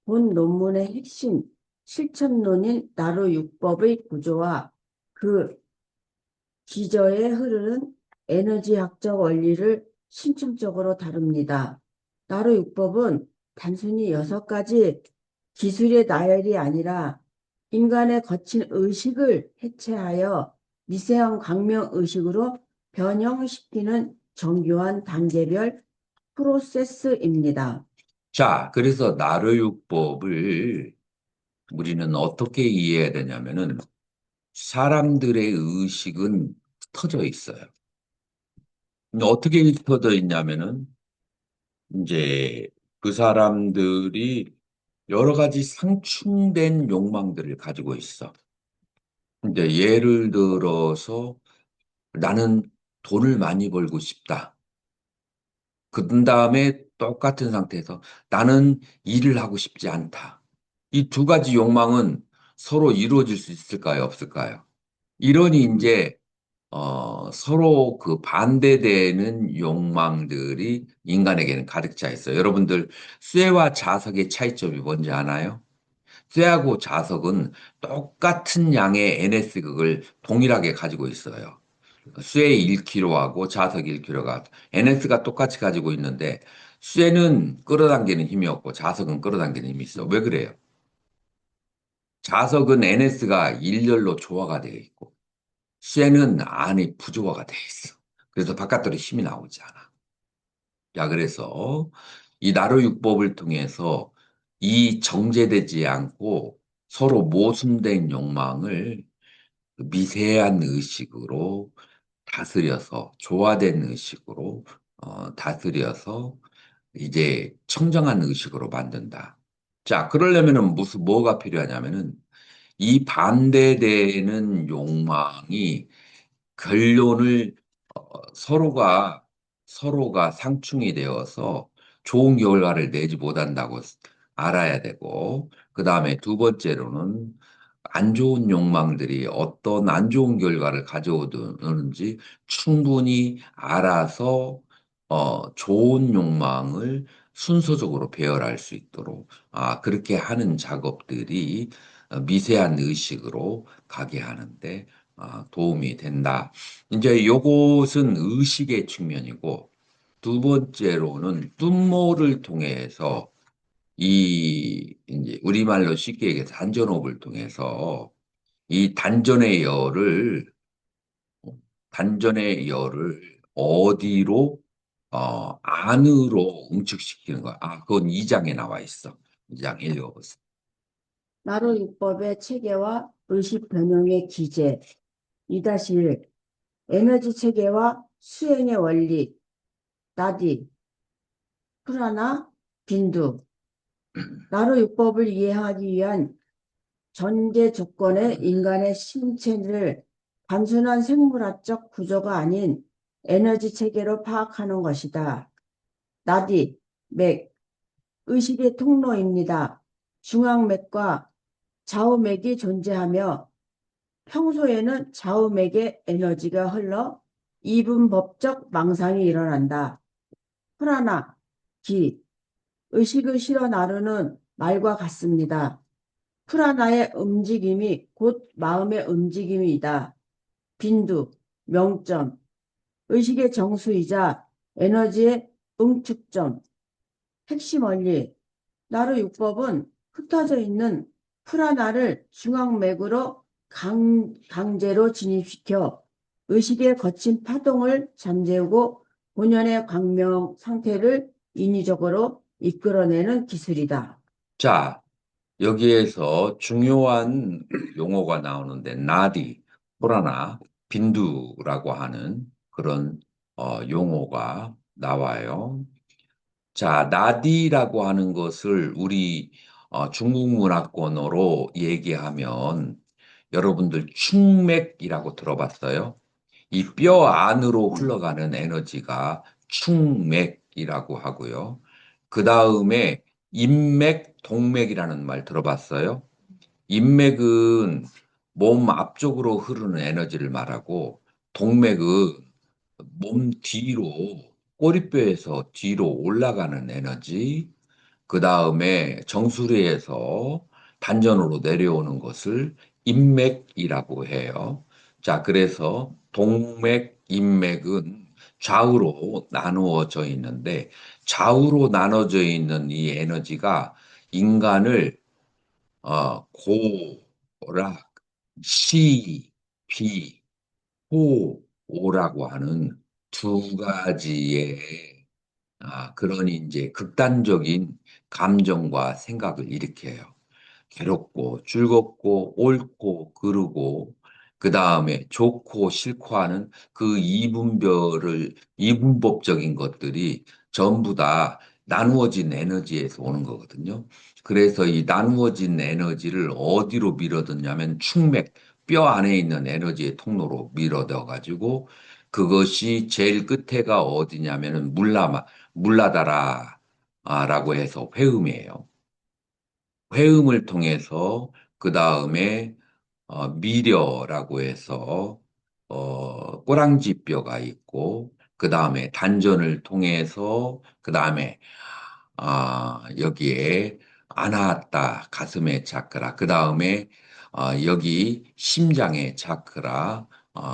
본 논문의 핵심 실천론인 나로육법의 구조와 그 기저에 흐르는 에너지학적 원리를 신층적으로 다룹니다. 나로육법은 단순히 6가지 기술의 나열이 아니라 인간의 거친 의식을 해체하여 미세한 광명 의식으로 변형시키는 정교한 단계별 프로세스입니다. 자, 그래서 나르율법을 우리는 어떻게 이해해야 되냐면은 사람들의 의식은 흩어져 있어요. 근데 어떻게 흩어져 있냐면은 이제 그 사람들이 여러 가지 상충된 욕망들을 가지고 있어. 이제 예를 들어서 나는 돈을 많이 벌고 싶다. 그 다음에 똑같은 상태에서 나는 일을 하고 싶지 않다. 이 두 가지 욕망은 서로 이루어질 수 있을까요? 없을까요? 이러니 이제 서로 그 반대되는 욕망들이 인간에게는 가득 차 있어요. 여러분들 쇠와 자석의 차이점이 뭔지 아나요? 쇠하고 자석은 똑같은 양의 NS극을 동일하게 가지고 있어요. 쇠 1kg하고 자석 1kg가 NS가 똑같이 가지고 있는데 쇠는 끌어당기는 힘이 없고 자석은 끌어당기는 힘이 있어. 왜 그래요? 자석은 NS가 일렬로 조화가 되어 있고 쇠는 안이 부조화가 되어 있어. 그래서 바깥으로 힘이 나오지 않아. 자, 그래서 이 나로육법을 통해서 이 정제되지 않고 서로 모순된 욕망을 미세한 의식으로 다스려서, 조화된 의식으로 다스려서 이제 청정한 의식으로 만든다. 자, 그러려면은 뭐가 필요하냐면은 이 반대되는 욕망이 결론을 서로가 상충이 되어서 좋은 결과를 내지 못한다고 알아야 되고, 그 다음에 두 번째로는 안 좋은 욕망들이 어떤 안 좋은 결과를 가져오는지 충분히 알아서 좋은 욕망을 순서적으로 배열할 수 있도록 그렇게 하는 작업들이 미세한 의식으로 가게 하는데 도움이 된다. 이제 요것은 의식의 측면이고, 두 번째로는 뚱모를 통해서 이제 우리말로 쉽게 얘기해서 단전호흡을 통해서 이 단전의 열을 어디로 안으로 응축시키는 거야. 그건 2장에 나와 있어. 2장 읽어보세요. 나로육법의 체계와 의식 변형의 기제. 2-1 에너지 체계와 수행의 원리. 나디, 프라나, 빈두. 나로육법을 이해하기 위한 전제 조건의 인간의 신체를 단순한 생물학적 구조가 아닌 에너지 체계로 파악하는 것이다. 나디, 맥, 의식의 통로입니다. 중앙맥과 좌우맥이 존재하며 평소에는 좌우맥에 에너지가 흘러 이분법적 망상이 일어난다. 프라나, 기, 의식을 실어 나르는 말과 같습니다. 프라나의 움직임이 곧 마음의 움직임이다. 빈두, 명점, 의식의 정수이자 에너지의 응축점, 핵심 원리. 나루육법은 흩어져 있는 프라나를 중앙맥으로 강제로 진입시켜 의식의 거친 파동을 잠재우고 본연의 광명 상태를 인위적으로 이끌어내는 기술이다. 자, 여기에서 중요한 용어가 나오는데, 나디, 호라나, 빈두라고 하는 그런 용어가 나와요. 자, 나디라고 하는 것을 우리 중국 문화권어로 얘기하면 여러분들 충맥이라고 들어봤어요? 이 뼈 안으로 흘러가는 에너지가 충맥이라고 하고요. 그 다음에 인맥, 동맥이라는 말 들어봤어요? 인맥은 몸 앞쪽으로 흐르는 에너지를 말하고, 동맥은 몸 뒤로, 꼬리뼈에서 뒤로 올라가는 에너지, 그 다음에 정수리에서 단전으로 내려오는 것을 인맥이라고 해요. 자, 그래서 동맥, 인맥은 좌우로 나누어져 있는데, 좌우로 나눠져 있는 이 에너지가 인간을 고락, 시, 비, 호, 오라고 하는 두 가지의 그런 이제 극단적인 감정과 생각을 일으켜요. 괴롭고 즐겁고 옳고 그르고 그 다음에 좋고 싫고 하는 그 이분법적인 것들이 전부 다 나누어진 에너지에서 오는 거거든요. 그래서 이 나누어진 에너지를 어디로 밀어넣냐면 충맥, 뼈 안에 있는 에너지의 통로로 밀어넣어 가지고 그것이 제일 끝에가 어디냐면은 물라다라 라고 해서 회음이에요. 회음을 통해서 그 다음에 미려라고 해서 꼬랑지 뼈가 있고 그 다음에 단전을 통해서 그 다음에 여기에 아나하타 가슴의 차크라 그 다음에 여기 심장의 차크라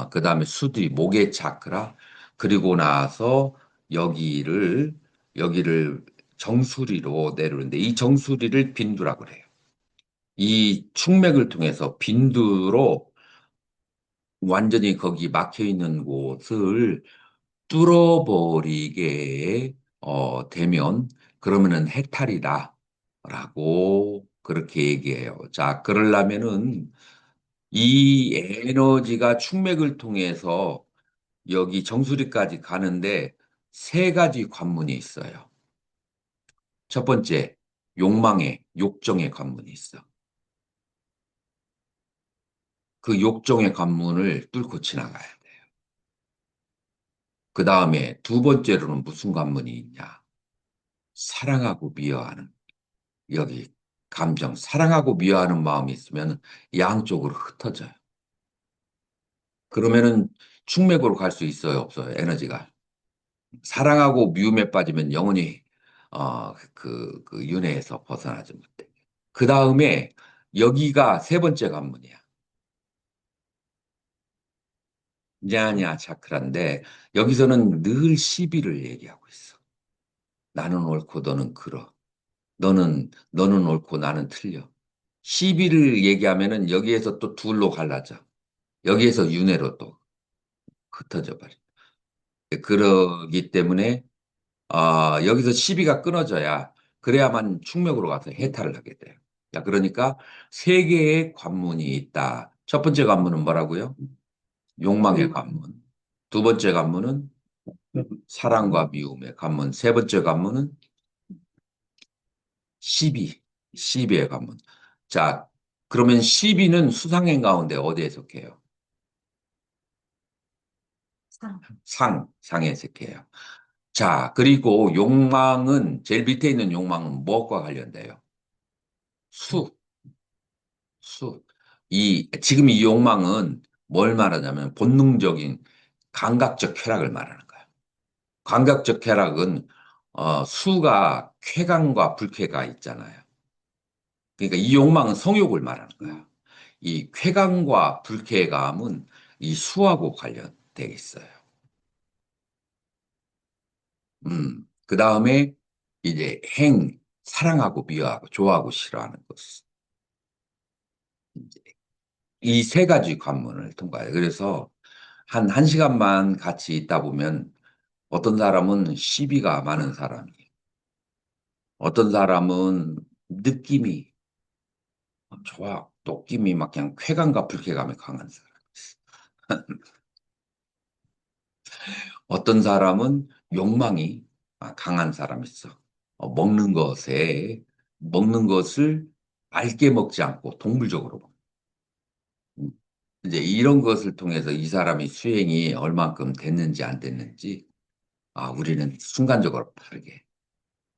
그 다음에 수두리 목의 차크라 그리고 나서 여기를 정수리로 내려오는데 이 정수리를 빈두라고 그래요. 이 충맥을 통해서 빈두로 완전히 거기 막혀 있는 곳을 뚫어버리게 되면 그러면은 해탈이다라고 그렇게 얘기해요. 자, 그러려면은 이 에너지가 충맥을 통해서 여기 정수리까지 가는데 세 가지 관문이 있어요. 첫 번째, 욕정의 관문이 있어. 그 욕정의 관문을 뚫고 지나가야 돼. 그 다음에 두 번째로는 무슨 관문이 있냐? 사랑하고 미워하는 여기 감정, 사랑하고 미워하는 마음이 있으면 양쪽으로 흩어져요. 그러면은 충맥으로 갈 수 있어요, 없어요? 에너지가. 사랑하고 미움에 빠지면 영원히 그 윤회에서 벗어나지 못해. 그 다음에 여기가 세 번째 관문이야. 냐냐 차크라인데 여기서는 늘 시비를 얘기하고 있어. 나는 옳고 너는 그러. 너는 옳고 나는 틀려. 시비를 얘기하면은 여기에서 또 둘로 갈라져. 여기에서 윤회로 또 흩어져 버려. 그러기 때문에 여기서 시비가 끊어져야 그래야만 충맥으로 가서 해탈을 하게 돼요. 자, 그러니까 세 개의 관문이 있다. 첫 번째 관문은 뭐라고요? 욕망의 관문. 두 번째 관문은 사랑과 미움의 관문. 세 번째 관문은 시비, 시비의 관문. 자, 그러면 시비는 수상행 가운데 어디에 속해요? 상. 상에 속해요. 자, 그리고 욕망은 제일 밑에 있는 욕망은 무엇과 관련돼요? 수, 수. 지금 이 욕망은 뭘 말하냐면 본능적인 감각적 쾌락을 말하는 거야. 감각적 쾌락은 수가 쾌감과 불쾌가 있잖아요. 그러니까 이 욕망은 성욕을 말하는 거야. 이 쾌감과 불쾌감은 이 수하고 관련돼 있어요. 그 다음에 이제 사랑하고 미워하고 좋아하고 싫어하는 것. 이 세 가지 관문을 통과해요. 그래서 한 시간만 같이 있다 보면 어떤 사람은 시비가 많은 사람이, 어떤 사람은 느낌이 좋아, 느낌이 막 그냥 쾌감과 불쾌감이 강한 사람. 어떤 사람은 욕망이 강한 사람이 있어. 먹는 것을 맑게 먹지 않고 동물적으로 먹는. 이제 이런 것을 통해서 이 사람이 수행이 얼만큼 됐는지 안 됐는지 우리는 순간적으로 빠르게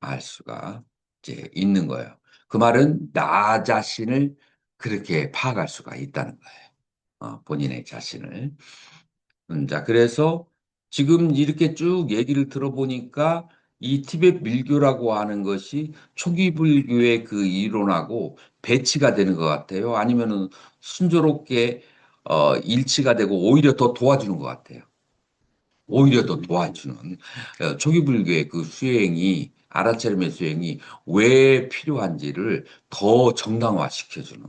알 수가 이제 있는 거예요. 그 말은 나 자신을 그렇게 파악할 수가 있다는 거예요. 본인의 자신을. 자, 그래서 지금 이렇게 쭉 얘기를 들어보니까 이 티베트 밀교라고 하는 것이 초기 불교의 그 이론하고 배치가 되는 것 같아요. 아니면은 순조롭게 일치가 되고 오히려 더 도와주는 것 같아요. 오히려 더 도와주는 초기 불교의 그 수행이 알아차림의 수행이 왜 필요한지를 더 정당화시켜주는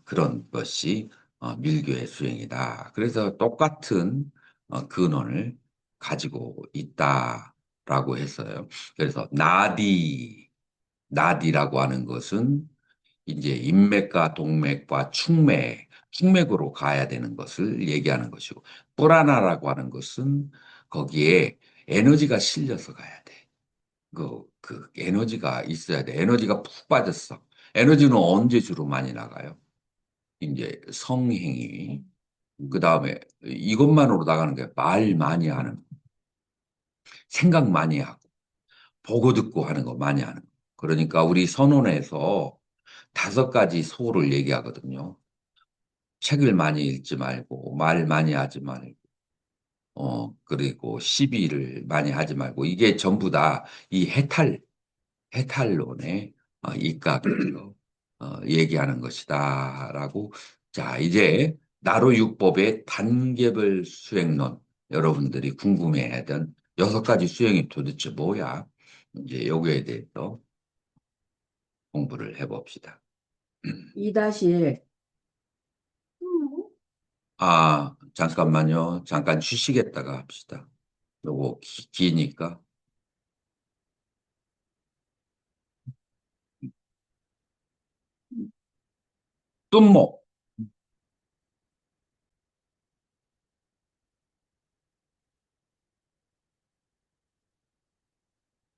그런 것이 밀교의 수행이다. 그래서 똑같은 근원을 가지고 있다라고 했어요. 그래서 나디라고 하는 것은 이제 인맥과 동맥과 충맥으로 가야 되는 것을 얘기하는 것이고, 뿌라나라고 하는 것은 거기에 에너지가 실려서 가야 돼. 그 에너지가 있어야 돼. 에너지가 푹 빠졌어. 에너지는 언제 주로 많이 나가요? 이제 성행위. 그 다음에 이것만으로 나가는 게 말 많이 하는, 생각 많이 하고, 보고 듣고 하는 거 많이 하는 거. 그러니까 우리 선언에서 다섯 가지 소를 얘기하거든요. 책을 많이 읽지 말고, 말 많이 하지 말고, 그리고 시비를 많이 하지 말고, 이게 전부 다 이 해탈론의 입각에서 얘기하는 것이다라고. 자, 이제 나로육법의 단계별 수행론, 여러분들이 궁금해하던 여섯 가지 수행이 도대체 뭐야? 이제 여기에 대해서 공부를 해봅시다. 2-1. 잠깐만요. 잠깐 쉬시겠다가 합시다. 요거 기니까. 뚠목.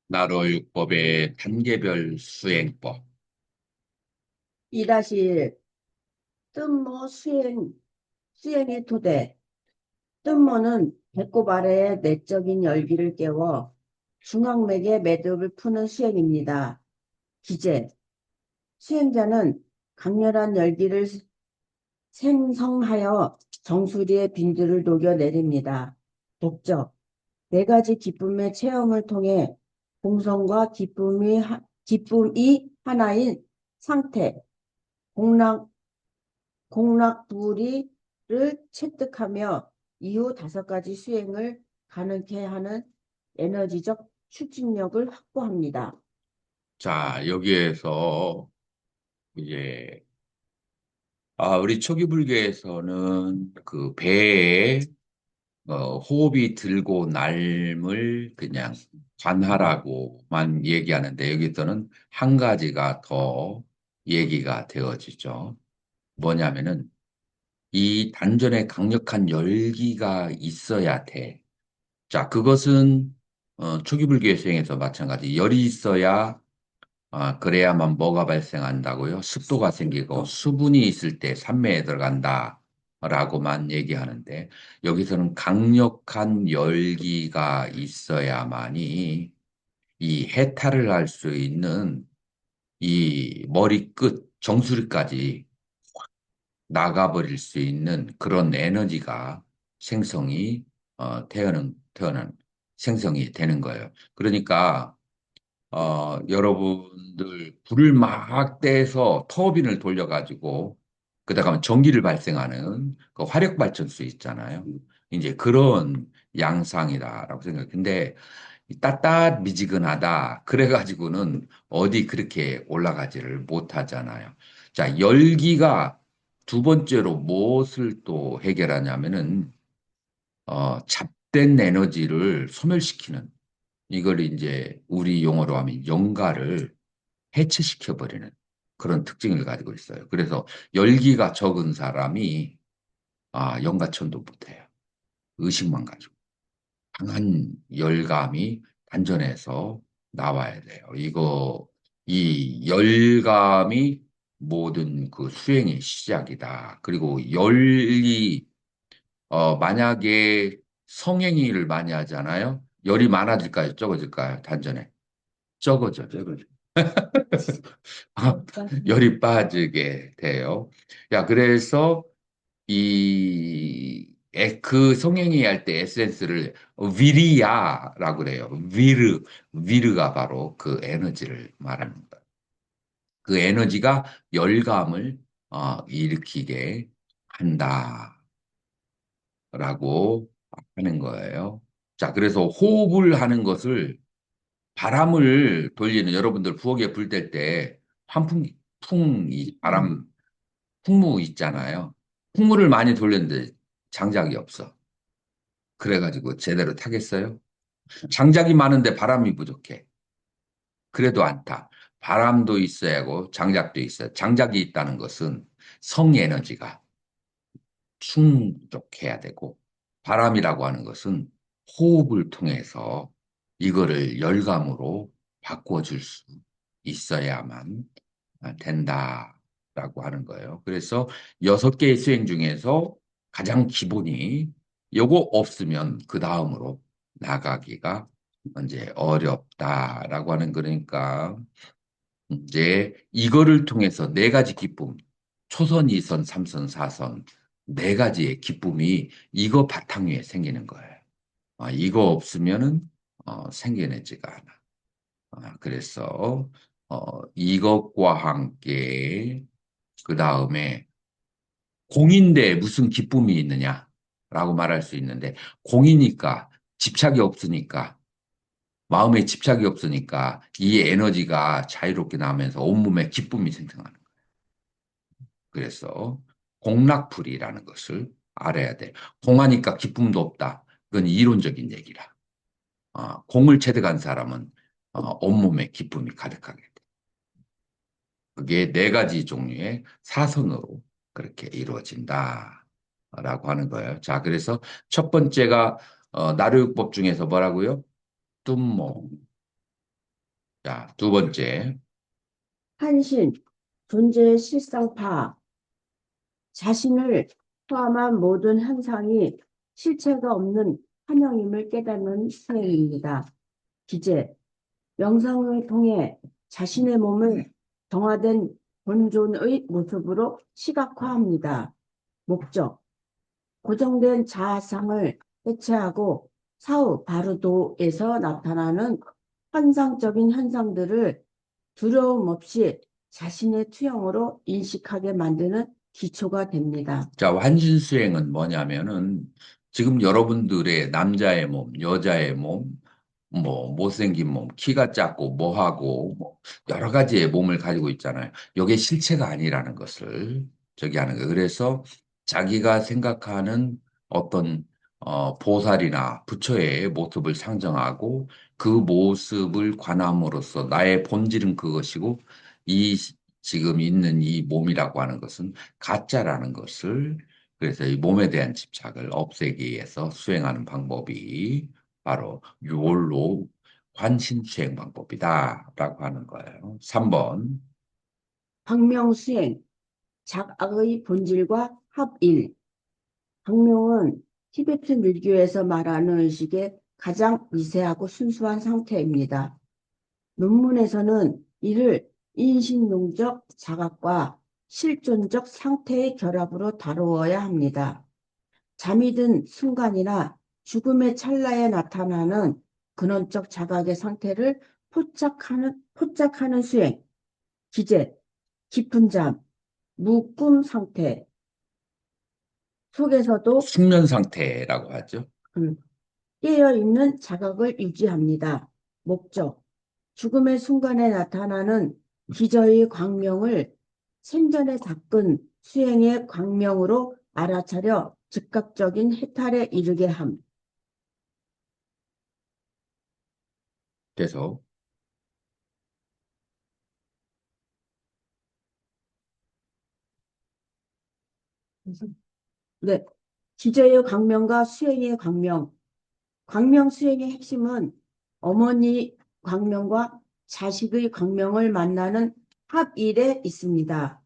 나로율법의 단계별 수행법. 2-1 뜬모 수행의 토대. 뜬모는 배꼽 아래의 내적인 열기를 깨워 중앙맥의 매듭을 푸는 수행입니다. 기재. 수행자는 강렬한 열기를 생성하여 정수리의 빈들을 녹여내립니다. 목적. 네 가지 기쁨의 체험을 통해 공성과 기쁨이 하나인 상태, 공락, 공락부리를 체득하며 이후 5가지 수행을 가능케 하는 에너지적 추진력을 확보합니다. 자, 여기에서 이제 우리 초기 불교에서는 그 배에 호흡이 들고 날을 그냥 관하라고만 얘기하는데 여기서는 한 가지가 더 얘기가 되어지죠. 뭐냐면은 이 단전에 강력한 열기가 있어야 돼. 자, 그것은 초기 불교의 수행에서 마찬가지. 열이 있어야 그래야만 뭐가 발생한다고요? 습도가 생기고 수분이 있을 때 산매에 들어간다. 라고만 얘기하는데 여기서는 강력한 열기가 있어야만이 이 해탈을 할 수 있는 이 머리끝 정수리까지 나가버릴 수 있는 그런 에너지가 생성이 태어난 생성이 되는 거예요. 그러니까 여러분들 불을 막 떼서 터빈을 돌려가지고 그다가 전기를 발생하는 그 화력 발전소 있잖아요. 이제 그런 양상이다라고 생각해요. 근데 따뜻 미지근하다 그래가지고는 어디 그렇게 올라가지를 못하잖아요. 자, 열기가 두 번째로 무엇을 또 해결하냐면은 잡된 에너지를 소멸시키는 이걸 이제 우리 용어로 하면 영가를 해체시켜버리는 그런 특징을 가지고 있어요. 그래서 열기가 적은 사람이 영가천도 못해요. 의식만 가지고. 강한 열감이 단전에서 나와야 돼요. 이 열감이 모든 그 수행의 시작이다. 그리고 만약에 성행위를 많이 하잖아요. 열이 많아질까요? 적어질까요? 단전에. 적어져. 열이 빠지게 돼요. 야, 그래서 그 성행위 할 때 에센스를 위리야라고 그래요. 위르가 바로 그 에너지를 말하는 거예요. 그 에너지가 열감을 일으키게 한다라고 하는 거예요. 자, 그래서 호흡을 하는 것을 바람을 돌리는 여러분들 부엌에 불 뗄 때 바람 풍무 있잖아요. 풍무를 많이 돌렸는데 장작이 없어. 그래가지고 제대로 타겠어요? 장작이 많은데 바람이 부족해. 그래도 안 타. 바람도 있어야 하고 장작도 있어요. 장작이 있다는 것은 성에너지가 충족해야 되고 바람이라고 하는 것은 호흡을 통해서 이거를 열감으로 바꿔줄 수 있어야만 된다라고 하는 거예요. 그래서 6개의 수행 중에서 가장 기본이 요거 없으면 그 다음으로 나가기가 이제 어렵다라고 하는 거니까 이제 이거를 통해서 4가지 기쁨, 초선, 2선, 3선, 4선 4가지의 기쁨이 이거 바탕 위에 생기는 거예요. 이거 없으면은 생겨내지가 않아. 그래서 이것과 함께 그 다음에 공인데 무슨 기쁨이 있느냐라고 말할 수 있는데 공이니까 집착이 없으니까 마음에 집착이 없으니까 이 에너지가 자유롭게 나면서 온몸에 기쁨이 생성하는 거예요. 그래서 공락불이라는 것을 알아야 돼. 공하니까 기쁨도 없다. 그건 이론적인 얘기라. 공을 체득한 사람은 온몸에 기쁨이 가득하게 돼. 그게 네 가지 종류의 사선으로 그렇게 이루어진다라고 하는 거예요. 자, 그래서 첫 번째가 나루육법 중에서 뭐라고요? 뚱모. 자, 두 번째. 한신, 존재의 실상 파악, 자신을 포함한 모든 현상이 실체가 없는 환영임을 깨닫는 수행입니다. 기재, 명상을 통해 자신의 몸을 정화된 본존의 모습으로 시각화합니다. 목적, 고정된 자아상을 해체하고 사후 바르도에서 나타나는 환상적인 현상들을 두려움 없이 자신의 투영으로 인식하게 만드는 기초가 됩니다. 자, 완신수행은 뭐냐면은 지금 여러분들의 남자의 몸, 여자의 몸, 뭐 못생긴 몸, 키가 작고 뭐하고 뭐 여러 가지의 몸을 가지고 있잖아요. 이게 실체가 아니라는 것을 저기 하는 거예요. 그래서 자기가 생각하는 어떤 보살이나 부처의 모습을 상정하고 그 모습을 관함으로써 나의 본질은 그것이고 이 지금 있는 이 몸이라고 하는 것은 가짜라는 것을 그래서 이 몸에 대한 집착을 없애기 위해서 수행하는 방법이 바로 요로 관심수행 방법이다라고 하는 거예요. 3번. 광명수행, 작악의 본질과 합일. 광명은 티베트 밀교에서 말하는 의식의 가장 미세하고 순수한 상태입니다. 논문에서는 이를 인신론적 자각과 실존적 상태의 결합으로 다루어야 합니다. 잠이 든 순간이나 죽음의 찰나에 나타나는 근원적 자각의 상태를 포착하는 수행, 기재, 깊은 잠, 무꿈 상태 속에서도 숙면 상태라고 하죠. 음, 깨어있는 자각을 유지합니다. 목적, 죽음의 순간에 나타나는 기저의 광명을 생전에 닦은 수행의 광명으로 알아차려 즉각적인 해탈에 이르게 함. 그래서 네, 기저의 광명과 수행의 광명. 광명 수행의 핵심은 어머니 광명과 자식의 광명을 만나는 합일에 있습니다.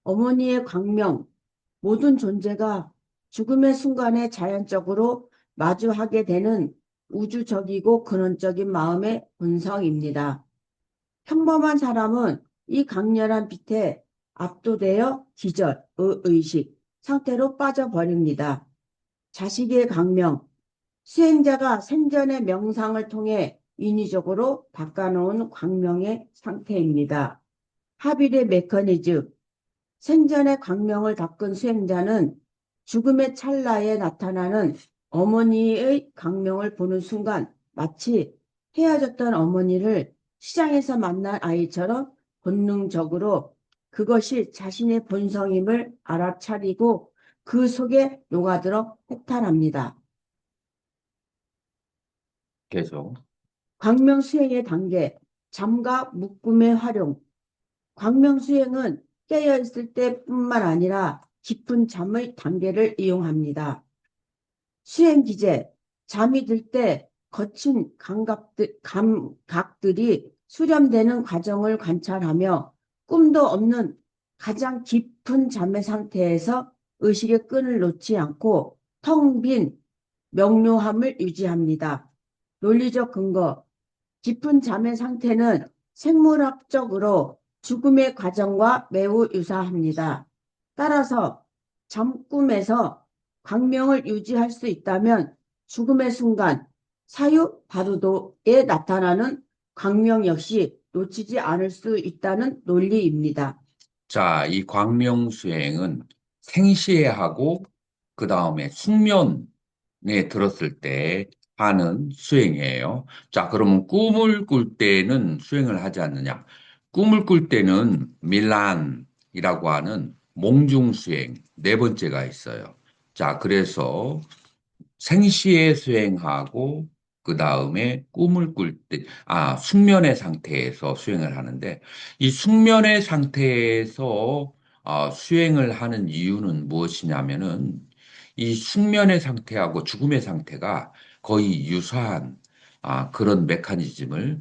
어머니의 광명, 모든 존재가 죽음의 순간에 자연적으로 마주하게 되는 우주적이고 근원적인 마음의 본성입니다. 평범한 사람은 이 강렬한 빛에 압도되어 기절, 의식 상태로 빠져버립니다. 자식의 강명, 수행자가 생전의 명상을 통해 인위적으로 닦아놓은 광명의 상태입니다. 합일의 메커니즘, 생전의 광명을 닦은 수행자는 죽음의 찰나에 나타나는 어머니의 광명을 보는 순간 마치 헤어졌던 어머니를 시장에서 만난 아이처럼 본능적으로 그것이 자신의 본성임을 알아차리고 그 속에 녹아들어 해탈합니다. 계속 광명 수행의 단계, 잠과 묶음의 활용. 광명 수행은 깨어있을 때뿐만 아니라 깊은 잠의 단계를 이용합니다. 수행 기제, 잠이 들 때 거친 감각들이 수렴되는 과정을 관찰하며 꿈도 없는 가장 깊은 잠의 상태에서 의식의 끈을 놓지 않고 텅 빈 명료함을 유지합니다. 논리적 근거, 깊은 잠의 상태는 생물학적으로 죽음의 과정과 매우 유사합니다. 따라서 잠꿈에서 광명을 유지할 수 있다면 죽음의 순간 사유 바르도에 나타나는 광명 역시 놓치지 않을 수 있다는 논리입니다. 자, 이 광명수행은 생시에하고 그 다음에 숙면에 들었을 때 하는 수행이에요. 자, 그러면 꿈을 꿀 때는 수행을 하지 않느냐? 꿈을 꿀 때는 밀란이라고 하는 몽중수행 네 번째가 있어요. 자, 그래서 생시에 수행하고 그 다음에 꿈을 꿀 때, 숙면의 상태에서 수행을 하는데, 이 숙면의 상태에서 수행을 하는 이유는 무엇이냐면은, 이 숙면의 상태하고 죽음의 상태가 거의 유사한 그런 메커니즘을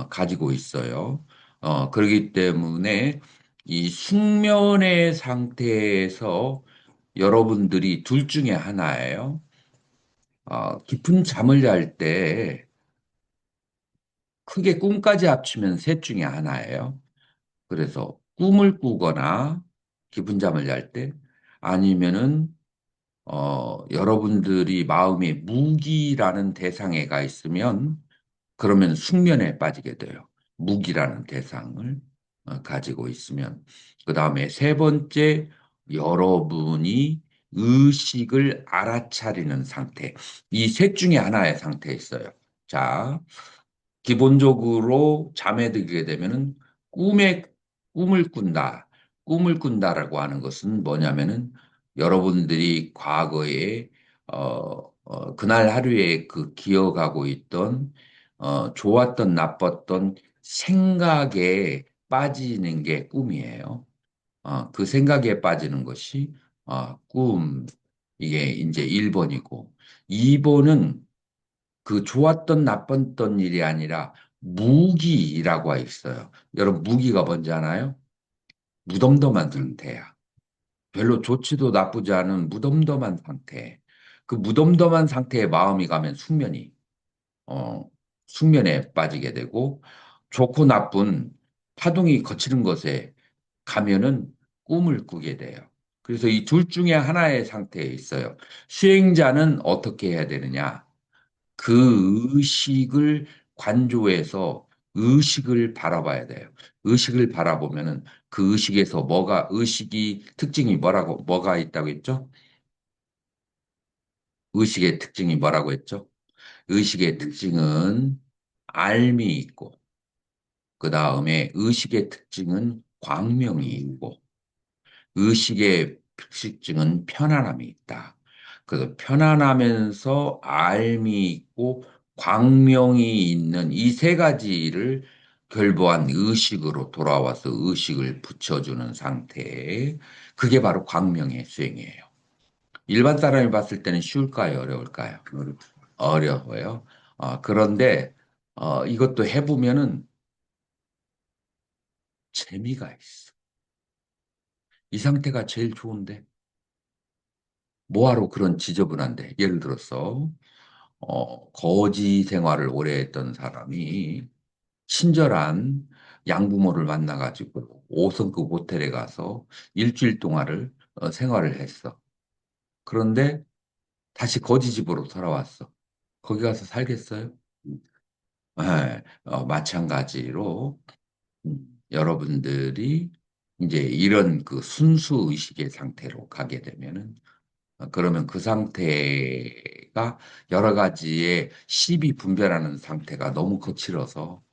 가지고 있어요. 그렇기 때문에 이 숙면의 상태에서 여러분들이 둘 중에 하나예요. 깊은 잠을 잘 때 크게 꿈까지 합치면 셋 중에 하나예요. 그래서 꿈을 꾸거나 깊은 잠을 잘 때 아니면은 여러분들이 마음에 무기라는 대상에가 있으면 그러면 숙면에 빠지게 돼요. 무기라는 대상을 가지고 있으면. 그 다음에 세 번째, 여러분이 의식을 알아차리는 상태. 이 셋 중에 하나의 상태에 있어요. 자, 기본적으로 잠에 들게 되면은 꿈에 꿈을 꾼다. 꿈을 꾼다라고 하는 것은 뭐냐면은 여러분들이 과거에 그날 하루에 그 기억하고 있던 좋았던 나빴던 생각에 빠지는 게 꿈이에요. 그 생각에 빠지는 것이 꿈. 이게 이제 1번이고 2번은 그 좋았던 나빴던 일이 아니라 무기라고 있어요. 여러분 무기가 뭔지 아나요? 무덤덤한 상태야. 별로 좋지도 나쁘지 않은 무덤덤한 상태. 그 무덤덤한 상태에 마음이 가면 어, 숙면에 빠지게 되고 좋고 나쁜 파동이 거치는 것에 가면은 꿈을 꾸게 돼요. 그래서 이 둘 중에 하나의 상태에 있어요. 수행자는 어떻게 해야 되느냐? 그 의식을 관조해서 의식을 바라봐야 돼요. 의식을 바라보면은 그 의식에서 의식이 특징이 뭐가 있다고 했죠? 의식의 특징이 뭐라고 했죠? 의식의 특징은 알미 있고, 그 다음에 의식의 특징은 광명이 있고, 의식의 특징은 편안함이 있다. 그래서 편안하면서 알미 있고 광명이 있는 이 세 가지를 결부한 의식으로 돌아와서 의식을 붙여주는 상태. 그게 바로 광명의 수행이에요. 일반 사람이 봤을 때는 쉬울까요? 어려울까요? 어려워요. 그런데 이것도 해보면은 재미가 있어. 이 상태가 제일 좋은데. 뭐하러 그런 지저분한데. 예를 들어서, 거지 생활을 오래 했던 사람이 친절한 양부모를 만나가지고 5성급 호텔에 가서 일주일 동안을 생활을 했어. 그런데 다시 거지 집으로 돌아왔어. 거기 가서 살겠어요? 네, 마찬가지로 여러분들이 이제 이런 그 순수 의식의 상태로 가게 되면은 그러면 그 상태가 여러 가지의 시비 분별하는 상태가 너무 거칠어서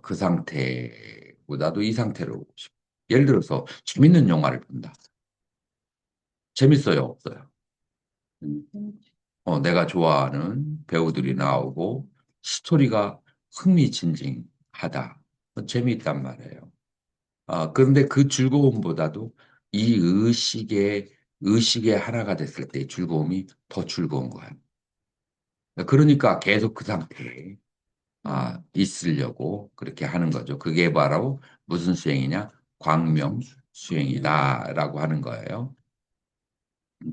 그 상태보다도 이 상태로 오고 싶어. 예를 들어서 재밌는 영화를 본다. 재밌어요, 없어요? 음, 내가 좋아하는 배우들이 나오고 스토리가 흥미진진하다. 재미있단 말이에요. 그런데 그 즐거움보다도 이 의식의 하나가 됐을 때의 즐거움이 더 즐거운 거야. 그러니까 계속 그 상태에 있으려고 그렇게 하는 거죠. 그게 바로 무슨 수행이냐? 광명 수행이다라고 하는 거예요.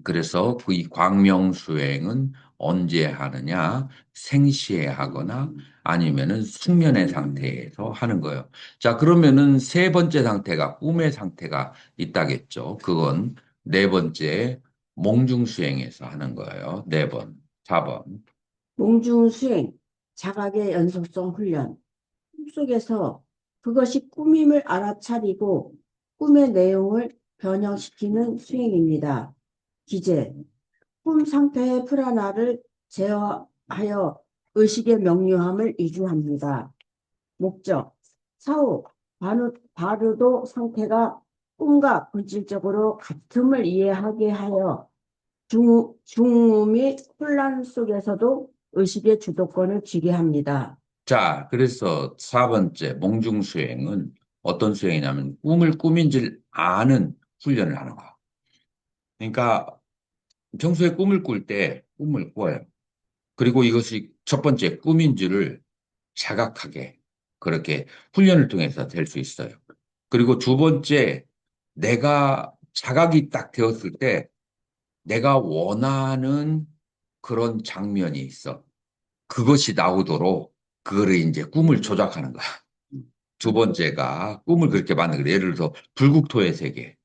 그래서 그 이 광명 수행은 언제 하느냐? 생시에 하거나 아니면은 숙면의 상태에서 하는 거예요. 자, 그러면은 세 번째 상태가 꿈의 상태가 있다겠죠. 그건 네 번째 몽중 수행에서 하는 거예요. 네 번, 4번. 몽중수행, 자각의 연속성 훈련. 꿈속에서 그것이 꿈임을 알아차리고 꿈의 내용을 변형시키는 수행입니다. 기재, 꿈 상태의 불안화를 제어하여 의식의 명료함을 이주합니다. 목적, 사후, 바르도 상태가 꿈과 본질적으로 같음을 이해하게 하여 중음 및 혼란 속에서도 의식의 주도권을 쥐게 합니다. 자, 그래서 4번째 몽중수행은 어떤 수행이냐면 꿈을 꾸민 줄 아는 훈련을 하는 거야. 그러니까 평소에 꿈을 꿀 때 꿈을 꿔요. 그리고 이것이 첫 번째 꿈인 줄을 자각하게 그렇게 훈련을 통해서 될 수 있어요. 그리고 두 번째, 내가 자각이 딱 되었을 때 내가 원하는 그런 장면이 있어. 그것이 나오도록 그거를 이제 꿈을 조작하는 거야. 두 번째가 꿈을 그렇게 만드는 거야. 예를 들어서 불국토의 세계,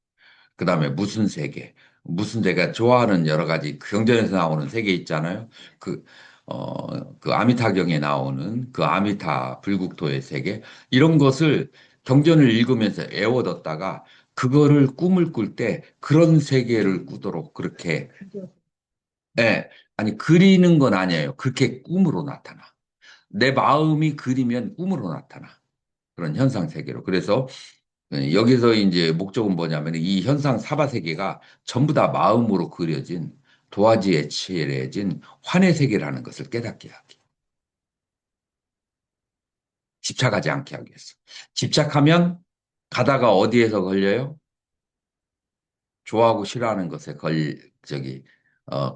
그 다음에 무슨 세계, 무슨 내가 좋아하는 여러 가지 경전에서 나오는 세계 있잖아요. 그, 그 아미타경에 나오는 그 아미타 불국토의 세계, 이런 것을 경전을 읽으면서 애워뒀다가 그거를 꿈을 꿀 때 그런 세계를 꾸도록 그렇게, 예, 아니, 그리는 건 아니에요. 그렇게 꿈으로 나타나. 내 마음이 그리면 꿈으로 나타나. 그런 현상 세계로. 그래서 여기서 이제 목적은 뭐냐면 이 현상 사바 세계가 전부 다 마음으로 그려진 도화지에 칠해진 환의 세계라는 것을 깨닫게 하기. 집착하지 않게 하기 위해서. 집착하면 가다가 어디에서 걸려요? 좋아하고 싫어하는 것에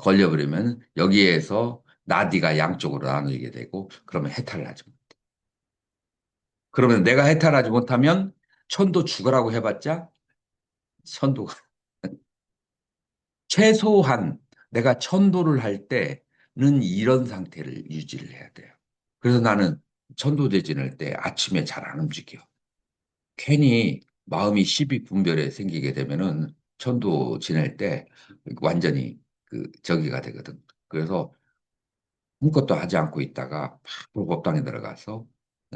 걸려버리면 여기에서 나디가 양쪽으로 나누게 되고 그러면 해탈을 하죠. 그러면 내가 해탈하지 못하면 천도 죽으라고 해봤자 천도가 최소한 내가 천도를 할 때는 이런 상태를 유지를 해야 돼요. 그래서 나는 천도제 지낼 때 아침에 잘 안 움직여. 괜히 마음이 시비분별에 생기게 되면은 천도 지낼 때 완전히 그 저기가 되거든. 그래서 아무것도 하지 않고 있다가 바로 법당에 들어가서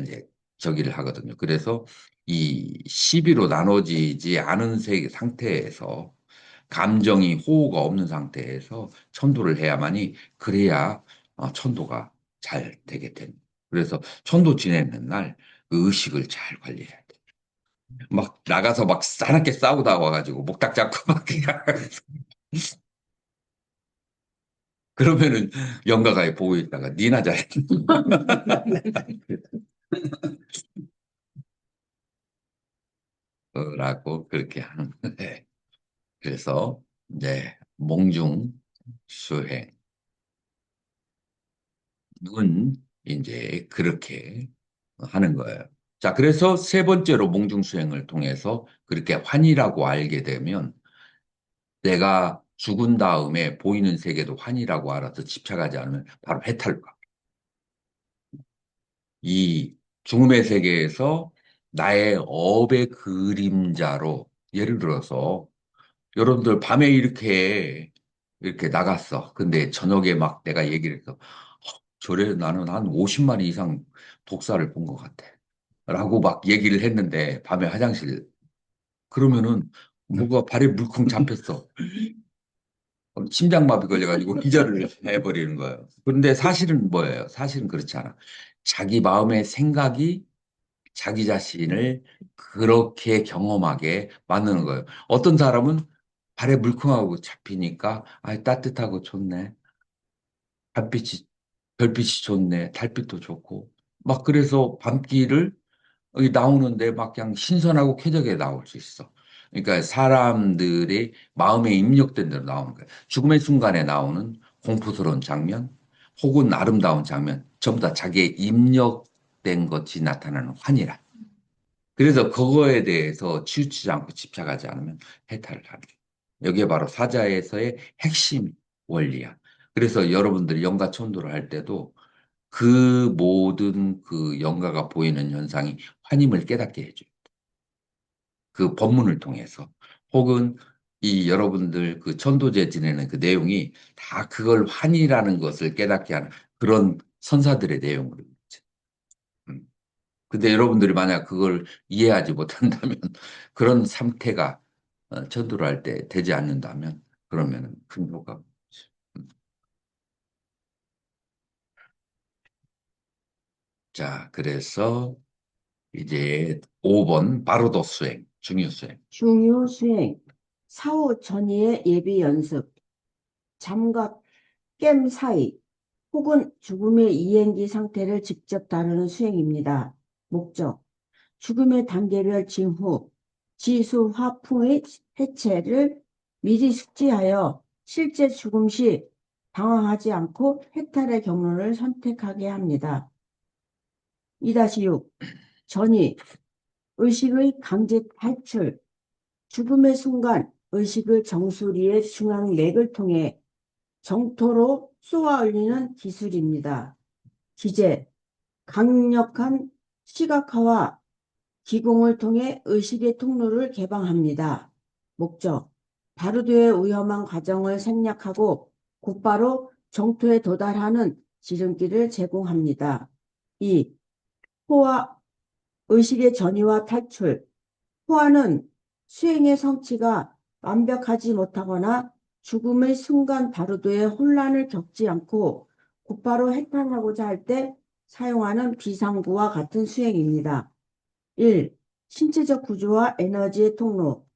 이제 저기를 하거든요. 그래서 이 시비로 나눠지지 않은 상태에서 감정이 호호가 없는 상태에서 천도를 해야만이 그래야 천도가 잘 되게 됩니다. 그래서 천도 지내는 날 그 의식을 잘 관리해야 돼. 막 나가서 막 사납게 싸우다 와가지고 목탁 잡고 막 그냥 그러면은 영가가 보고 있다가 니나 잘해. 라고 그렇게 하는 건데. 그래서 이제 몽중 수행은 이제 그렇게 하는 거예요. 자, 그래서 세 번째로 몽중 수행을 통해서 그렇게 환이라고 알게 되면 내가 죽은 다음에 보이는 세계도 환이라고 알아서 집착하지 않으면 바로 해탈과 이 죽음의 세계에서 나의 업의 그림자로 예를 들어서 여러분들 밤에 이렇게 나갔어. 근데 저녁에 막 내가 얘기를 해서 저래 나는 한 50마리 이상 독사를 본 것 같아. 라고 막 얘기를 했는데 밤에 화장실 그러면은 뭐가 발에 물컹 잡혔어. 심장마비 걸려가지고 기절을 해버리는 거예요. 그런데 사실은 뭐예요? 사실은 그렇지 않아. 자기 마음의 생각이 자기 자신을 그렇게 경험하게 만드는 거예요. 어떤 사람은 발에 물컹하고 잡히니까 아 따뜻하고 좋네. 달빛이 별빛이 좋네. 달빛도 좋고 막 그래서 밤길을 여기 나오는데 막 그냥 신선하고 쾌적하게 나올 수 있어. 그러니까 사람들이 마음에 입력된 대로 나오는 거예요. 죽음의 순간에 나오는 공포스러운 장면 혹은 아름다운 장면 전부 다 자기의 입력된 것이 나타나는 환희라. 그래서 그거에 대해서 치우치지 않고 집착하지 않으면 해탈을 하는 거예요. 여기에 바로 사자에서의 핵심 원리야. 그래서 여러분들이 영가 천도를 할 때도 그 모든 그 영가가 보이는 현상이 환임을 깨닫게 해줘요. 그 법문을 통해서. 혹은 이 여러분들 그 천도제 지내는 그 내용이 다 그걸 환희라는 것을 깨닫게 하는 그런 선사들의 내용으로. 근데 여러분들이 만약 그걸 이해하지 못한다면 그런 상태가 전도를 할 때 되지 않는다면 그러면 큰 효과가 없죠. 자, 그래서 이제 5번 바로도 수행, 중요 수행. 중요 수행, 사후 전이의 예비 연습, 잠과 깸 사이, 혹은 죽음의 이행기 상태를 직접 다루는 수행입니다. 목적, 죽음의 단계별 징후, 지수, 화풍의 해체를 미리 숙지하여 실제 죽음 시 당황하지 않고 해탈의 경로를 선택하게 합니다. 2-6. 전이, 의식의 강제 탈출, 죽음의 순간 의식을 정수리의 중앙맥을 통해 정토로 쏘아 올리는 기술입니다. 기제, 강력한 시각화와 기공을 통해 의식의 통로를 개방합니다. 목적, 바르드의 위험한 과정을 생략하고 곧바로 정토에 도달하는 지름길을 제공합니다. 2. 포화, 의식의 전이와 탈출. 포화는 수행의 성취가 완벽하지 못하거나 죽음의 순간 바르도의 혼란을 겪지 않고 곧바로 해탈하고자 할 때 사용하는 비상구와 같은 수행입니다. 1. 신체적 구조와 에너지의 통로.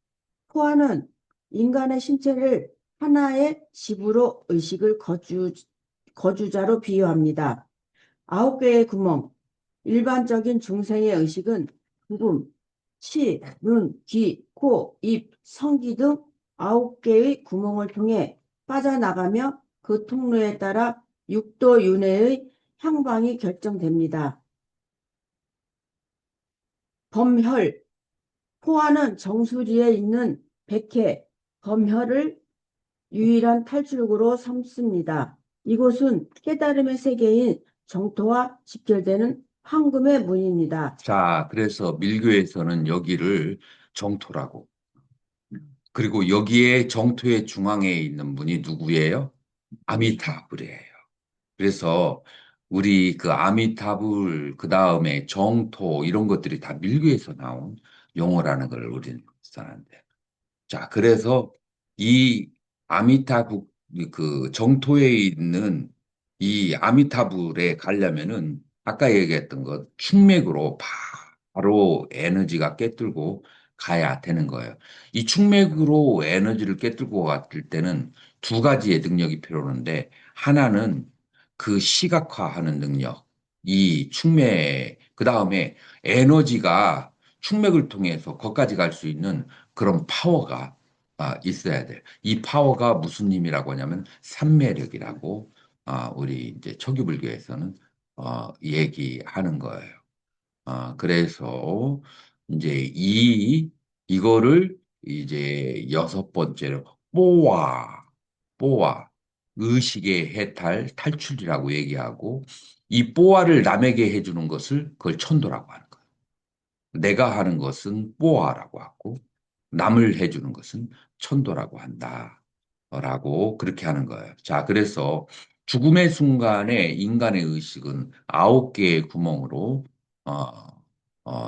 포화는 인간의 신체를 하나의 집으로 의식을 거주자로 비유합니다. 9개의 구멍. 일반적인 중생의 의식은 구금, 치, 눈, 귀, 코, 입, 성기 등 9개의 구멍을 통해 빠져나가며 그 통로에 따라 6도 윤회의 향방이 결정됩니다. 범혈, 포화는 정수리에 있는 백회, 범혈을 유일한 탈출구로 삼습니다. 이곳은 깨달음의 세계인 정토와 직결되는 황금의 문입니다. 자, 그래서 밀교에서는 여기를 정토라고. 그리고 여기에 정토의 중앙에 있는 분이 누구예요? 아미타불이에요. 그래서 우리 그 아미타불, 그 다음에 정토, 이런 것들이 다 밀교에서 나온 용어라는 걸 우리는 써는데. 자, 그래서 이 아미타불, 그 정토에 있는 이 아미타불에 가려면은 아까 얘기했던 것, 충맥으로 바로 에너지가 꿰뚫고 가야 되는 거예요. 이 충맥으로 에너지를 꿰뚫고 갔을 때는 두 가지의 능력이 필요한데, 하나는 그 시각화하는 능력, 이 충맥, 그 다음에 에너지가 충맥을 통해서 거기까지 갈 수 있는 그런 파워가 있어야 돼요. 이 파워가 무슨 힘이라고 하냐면 삼매력이라고 우리 이제 초기불교에서는 얘기하는 거예요. 그래서 이제 이거를 이제 여섯 번째로 뽀아, 의식의 해탈, 탈출이라고 얘기하고 이 뽀아를 남에게 해주는 것을 그걸 천도라고 하는 거예요. 내가 하는 것은 뽀아라고 하고 남을 해주는 것은 천도라고 한다. 라고 그렇게 하는 거예요. 자, 그래서 죽음의 순간에 인간의 의식은 9개의 구멍으로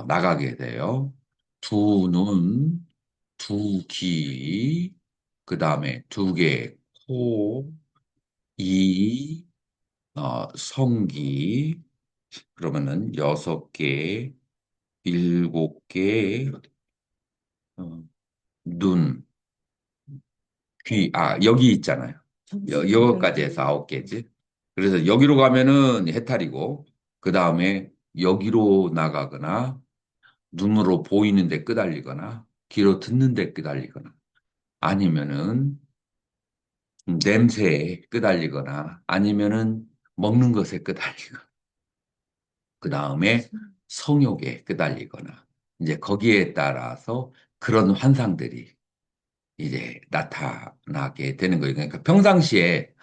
나가게 돼요. 두 눈, 두 귀, 그 다음에 두 개 코, 이, 성기, 그러면은 6개, 7개, 어, 눈, 귀, 여기 있잖아요. 여기까지 해서 9개지. 그래서 여기로 가면은 해탈이고, 그 다음에 여기로 나가거나, 눈으로 보이는데 끄달리거나, 귀로 듣는데 끄달리거나, 아니면은 냄새에 끄달리거나, 아니면은 먹는 것에 끄달리거나, 그 다음에 성욕에 끄달리거나, 이제 거기에 따라서 그런 환상들이 이제 나타나게 되는 거예요. 그러니까 평상시에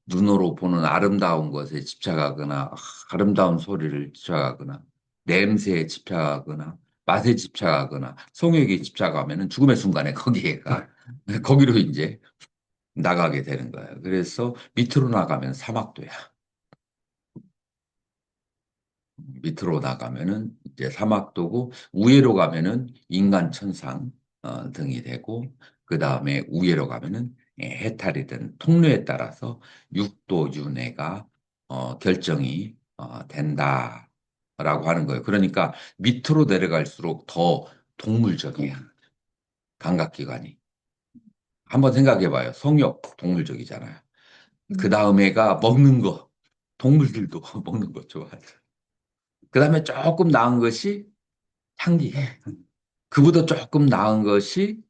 눈으로 보는 아름다운 것에 집착하거나, 아름다운 소리를 집착하거나, 냄새에 집착하거나, 맛에 집착하거나, 성욕에 집착하면은 죽음의 순간에 거기에가, 거기로 이제 나가게 되는 거예요. 그래서 밑으로 나가면 사막도야. 밑으로 나가면은 이제 사막도고, 위로 가면은 인간 천상 등이 되고, 그 다음에 우회로 가면은 해탈이 된 통로에 따라서 육도 윤회가 결정이 된다라고 하는 거예요. 그러니까 밑으로 내려갈수록 더 동물적이야. 감각기관이. 한번 생각해 봐요. 성욕 동물적이잖아요. 그 다음에가 먹는 거. 동물들도 먹는 거 좋아해요. 그 다음에 조금 나은 것이 향기. 그보다 조금 나은 것이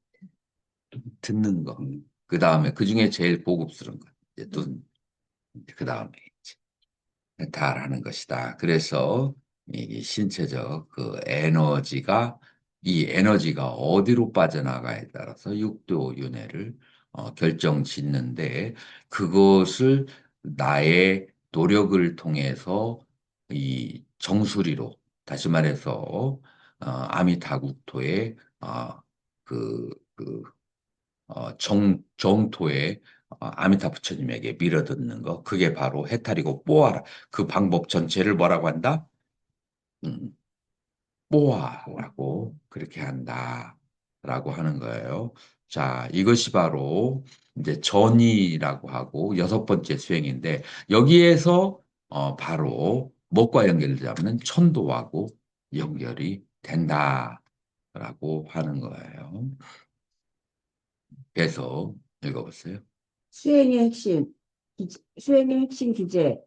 듣는 거. 그 다음에 그 중에 제일 고급스러운 거. 이제 눈. 그 다음에 달하는 것이다. 그래서 이 신체적 그 에너지가 이 에너지가 어디로 빠져나가에 따라서 육도 윤회를 결정짓는데 그것을 나의 노력을 통해서 이 정수리로 다시 말해서 아미타국토의 정토에 아미타 부처님에게 밀어듣는 거, 그게 바로 해탈이고 뽀아라. 그 방법 전체를 뭐라고 한다? 음, 뽀아라고 그렇게 한다라고 하는 거예요. 자, 이것이 바로 이제 전이라고 하고 여섯 번째 수행인데 여기에서 바로 뭐과 연결되냐면 천도하고 연결이 된다라고 하는 거예요. 그래서 읽어보세요. 수행의 핵심, 수행의 핵심 기제,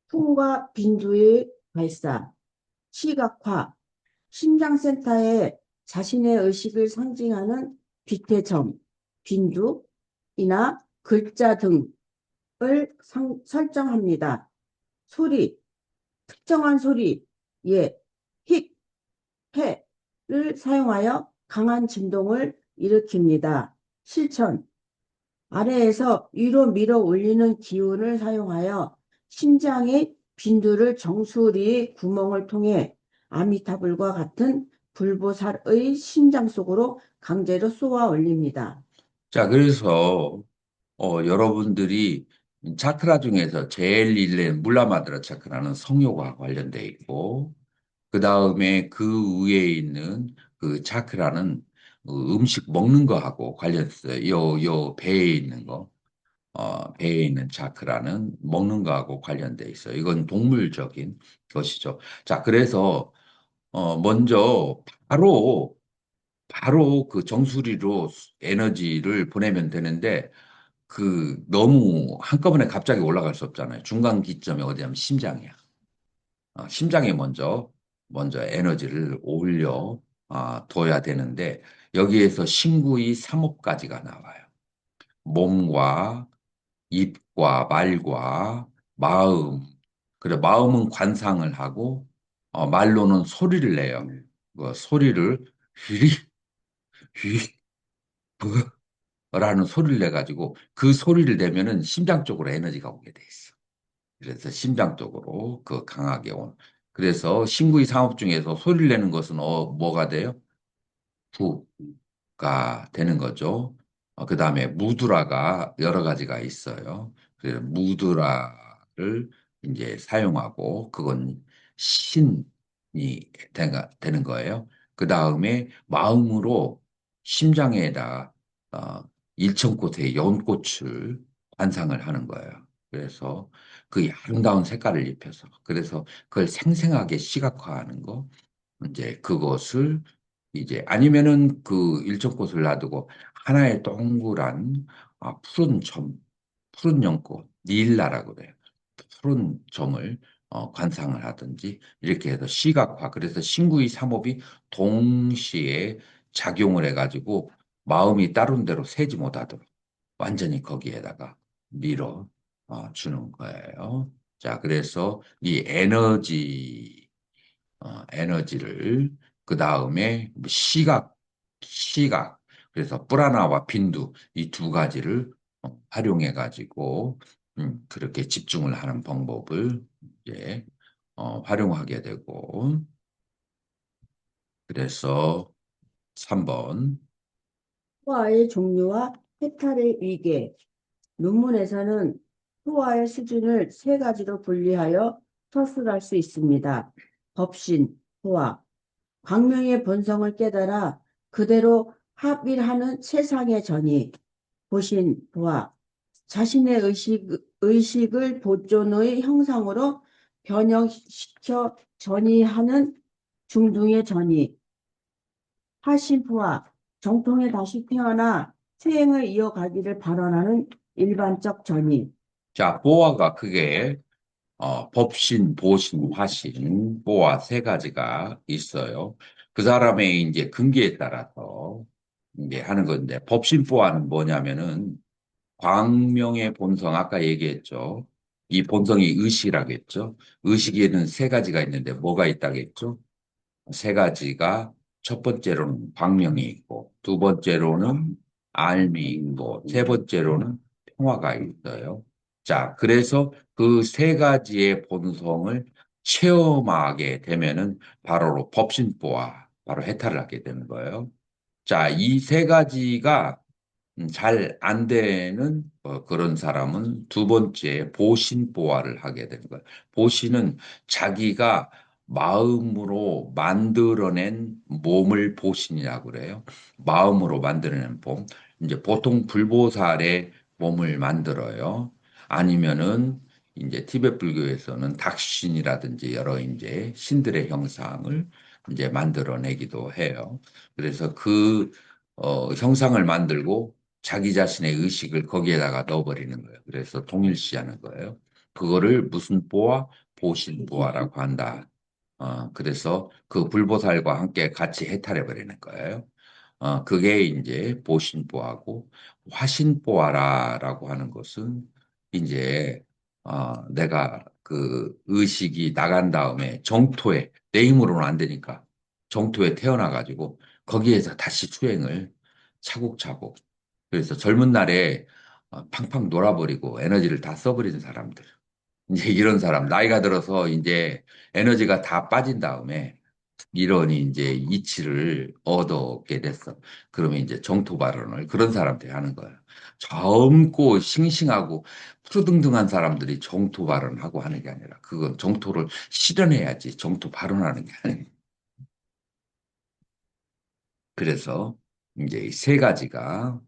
풍과 빈두의 발사, 시각화, 심장센터에 자신의 의식을 상징하는 빛의 점, 빈두이나 글자 등을 설정합니다. 소리, 특정한 소리, 예, 힉, 해를 사용하여 강한 진동을 일으킵니다. 실천, 아래에서 위로 밀어 올리는 기운을 사용하여 심장의 빈두를 정수리 구멍을 통해 아미타불과 같은 불보살의 심장 속으로 강제로 쏘아 올립니다. 자, 그래서 여러분들이 차크라 중에서 제일 일레 물라마드라 차크라는 성욕과 관련돼 있고, 그 다음에 그 위에 있는 그 차크라는 음식 먹는 거하고 관련있어요. 요 배에 있는 거, 배에 있는 차크라는 먹는 거하고 관련돼 있어요. 이건 동물적인 것이죠. 자, 그래서 먼저 바로 그 정수리로 에너지를 보내면 되는데 너무 한꺼번에 갑자기 올라갈 수 없잖아요. 중간 기점이 어디냐면 심장이야. 심장에 먼저 에너지를 올려 둬야 되는데 여기에서 신구이 3호까지가 나와요. 몸과 입과 말과 마음. 그래 마음은 관상을 하고 말로는 소리를 내요. 그 소리를 휘리 휘라는 소리를 내 가지고 그 소리를 내면은 심장 쪽으로 에너지가 오게 돼 있어. 그래서 심장 쪽으로 그 강하게 온. 그래서 신구의 상업 중에서 소리를 내는 것은 뭐가 돼요? 부가 되는 거죠. 그 다음에 무드라가 여러 가지가 있어요. 그래서 무드라를 이제 사용하고 그건 신이 되는 거예요. 그 다음에 마음으로 심장에다 어, 일천꽃의 연꽃을 관상을 하는 거예요. 그래서 그 아름다운 색깔을 입혀서 그래서 그걸 생생하게 시각화하는 거. 이제 그것을 이제 아니면은 그 일정꽃을 놔두고 하나의 동그란 푸른 점, 푸른 연꽃, 닐라라고 그래요. 푸른 점을 관상을 하든지 이렇게 해서 시각화. 그래서 신구의 삼업이 동시에 작용을 해가지고 마음이 다른 데로 새지 못하도록 완전히 거기에다가 밀어 주는 거예요. 자, 그래서 이 에너지를 그 다음에 시각. 그래서 뿌라나와 빈두 이 두 가지를 활용해 가지고 그렇게 집중을 하는 방법을 이제 활용하게 되고 그래서 3번 소화의 종류와 해탈의 위계, 논문에서는 소화의 수준을 세 가지로 분리하여 서술할 수 있습니다. 법신, 소화, 광명의 본성을 깨달아 그대로 합일하는 세상의 전이, 보신, 소화, 자신의 의식을 보존의 형상으로 변형시켜 전이하는 중둥의 전이, 하신포와 정통에 다시 태어나 수행을 이어가기를 발언하는 일반적 전이. 자 보아가 크게 법신, 보신, 화신, 뽀와 세 가지가 있어요. 그 사람의 이제 근기에 따라서 이제 하는 건데, 법신 뽀와는 뭐냐면은, 광명의 본성, 아까 얘기했죠. 이 본성이 의식이라겠죠. 의식에는 세 가지가 있는데, 뭐가 있다겠죠? 세 가지가 첫 번째로는 광명이 있고, 두 번째로는 알미 있고, 세 번째로는 평화가 있어요. 자, 그래서 그 세 가지의 본성을 체험하게 되면은 바로 법신보와 바로 해탈을 하게 되는 거예요. 자, 이 세 가지가 잘 안 되는 그런 사람은 두 번째 보신보화를 하게 되는 거예요. 보신은 자기가 마음으로 만들어낸 몸을 보신이라고 그래요. 마음으로 만들어낸 몸. 이제 보통 불보살의 몸을 만들어요. 아니면은 이제 티베트 불교에서는 닥신이라든지 여러 이제 신들의 형상을 이제 만들어내기도 해요. 그래서 그 형상을 만들고 자기 자신의 의식을 거기에다가 넣어버리는 거예요. 그래서 동일시하는 거예요. 그거를 무슨 보아? 보신보아라고 한다. 그래서 그 불보살과 함께 같이 해탈해버리는 거예요. 그게 이제 보신보아고 화신보아라라고 하는 것은 이제 내가 그 의식이 나간 다음에 정토에 내 힘으로는 안 되니까 정토에 태어나가지고 거기에서 다시 수행을 차곡차곡 그래서 젊은 날에 팡팡 놀아버리고 에너지를 다 써버리는 사람들. 이제 이런 사람, 나이가 들어서 이제 에너지가 다 빠진 다음에 이런 이제 이치를 얻게 됐어. 그러면 이제 정토 발언을 그런 사람들이 하는 거야. 젊고 싱싱하고 푸르등등한 사람들이 정토 발언하고 하는 게 아니라 그건 정토를 실현해야지 정토 발언하는 게 아니야. 그래서 이제 이 세 가지가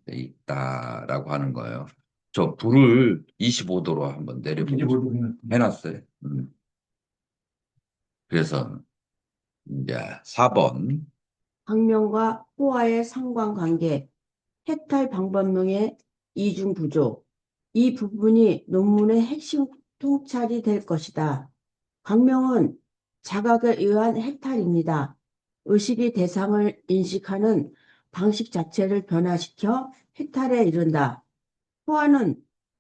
있다라고 하는 거예요. 저 불을 25도로 한번 내려보고 해놨어요. 그래서 이제 4번. 광명과 호화의 상관관계, 해탈 방법론의 이중 구조. 이 부분이 논문의 핵심 통찰이 될 것이다. 광명은 자각에 의한 해탈입니다. 의식이 대상을 인식하는 방식 자체를 변화시켜 해탈에 이른다. 호화는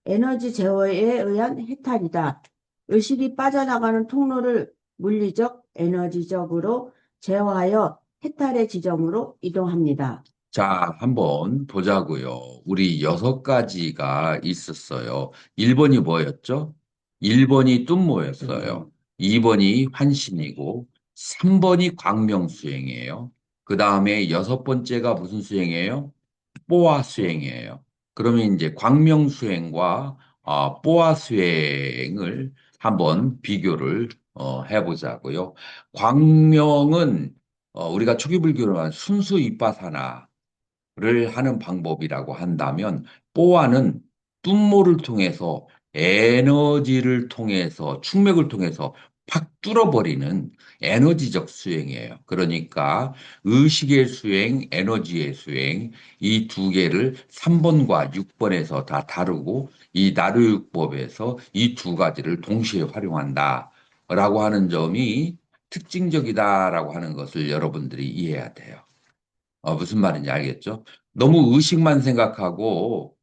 에너지 제어에 의한 해탈이다. 의식이 빠져나가는 통로를 물리적, 에너지적으로 제어하여 해탈의 지점으로 이동합니다. 자, 한번 보자고요. 우리 6가지가 있었어요. 1번이 뭐였죠? 1번이 뚱모였어요. 2번이 환신이고, 3번이 광명수행이에요. 그 다음에 6번째가 무슨 수행이에요? 뽀아 수행이에요. 그러면 이제 광명 수행과 뽀아 수행을 한번 비교를 해보자고요. 광명은 우리가 초기 불교로 한 순수 윗바사나 를 하는 방법이라고 한다면 뽀아는 뚱모를 통해서 에너지를 통해서 충맥을 통해서 팍 뚫어버리는 에너지적 수행이에요. 그러니까 의식의 수행, 에너지의 수행 이 두 개를 3번과 6번에서 다 다루고 이 나루육법에서 이 두 가지를 동시에 활용한다라고 하는 점이 특징적이다라고 하는 것을 여러분들이 이해해야 돼요. 무슨 말인지 알겠죠? 너무 의식만 생각하고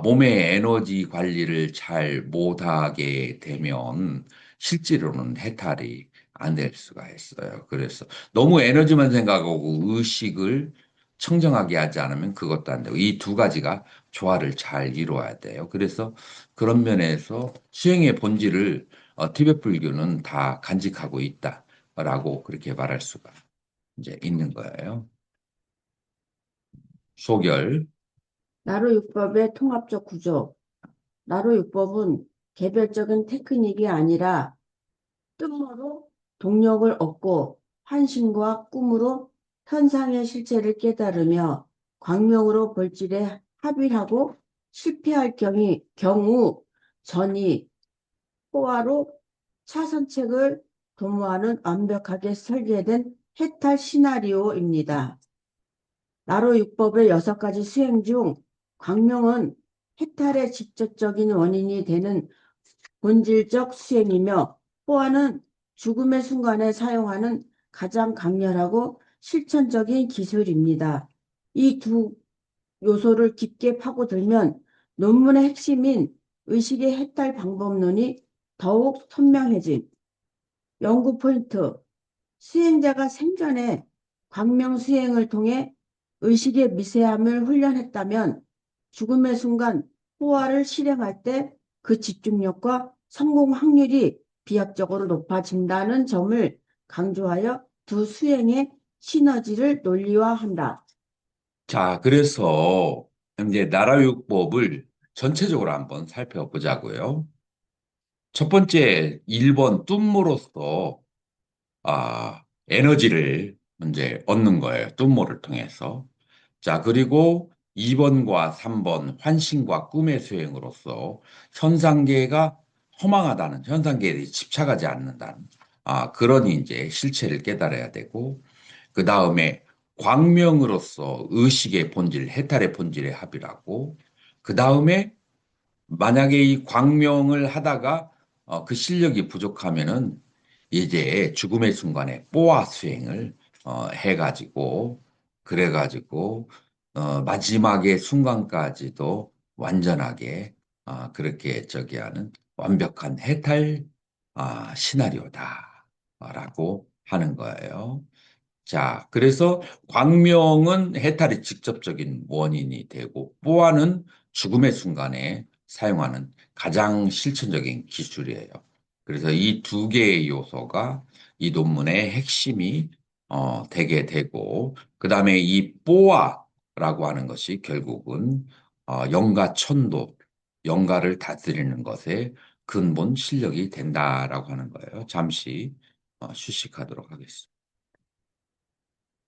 몸의 에너지 관리를 잘 못하게 되면 실제로는 해탈이 안 될 수가 있어요. 그래서 너무 에너지만 생각하고 의식을 청정하게 하지 않으면 그것도 안 되고 이 두 가지가 조화를 잘 이루어야 돼요. 그래서 그런 면에서 수행의 본질을 티베트 불교는 다 간직하고 있다라고 그렇게 말할 수가 이제 있는 거예요. 소결. 나루육법의 통합적 구조. 나루육법은 개별적인 테크닉이 아니라 뜻모로 동력을 얻고 환심과 꿈으로 현상의 실체를 깨달으며 광명으로 본질에 합일하고 실패할 경우 전이 호화로 차선책을 도모하는 완벽하게 설계된 해탈 시나리오입니다. 나로 육법의 6가지 수행 중 광명은 해탈의 직접적인 원인이 되는 본질적 수행이며 뽀아는 죽음의 순간에 사용하는 가장 강렬하고 실천적인 기술입니다. 이 두 요소를 깊게 파고들면 논문의 핵심인 의식의 해탈 방법론이 더욱 선명해진 연구 포인트, 수행자가 생전에 광명 수행을 통해 의식의 미세함을 훈련했다면 죽음의 순간 호화를 실행할 때 그 집중력과 성공 확률이 비약적으로 높아진다는 점을 강조하여 두 수행의 시너지를 논리화한다. 자, 그래서 이제 나라요법을 전체적으로 한번 살펴보자고요. 첫 번째, 1번 뚱모로서 에너지를 이제 얻는 거예요. 뚱모를 통해서. 자, 그리고 2번과 3번 환심과 꿈의 수행으로서 현상계가 허망하다는, 현상계에 집착하지 않는다는, 그런 이제 실체를 깨달아야 되고, 그 다음에 광명으로서 의식의 본질, 해탈의 본질의 합이라고, 그 다음에 만약에 이 광명을 하다가 그 실력이 부족하면은 이제 죽음의 순간에 뽀아 수행을 해가지고 그래가지고 마지막의 순간까지도 완전하게 그렇게 저기 하는 완벽한 해탈 시나리오다라고 하는 거예요. 자, 그래서 광명은 해탈의 직접적인 원인이 되고, 뽀아는 죽음의 순간에 사용하는 가장 실천적인 기술이에요. 그래서 이 두 개의 요소가 이 논문의 핵심이 되게 되고, 그 다음에 이 뽀아라고 하는 것이 결국은 영가 천도, 영가를 다스리는 것에 근본 실력이 된다라고 하는 거예요. 잠시 휴식하도록 하겠습니다.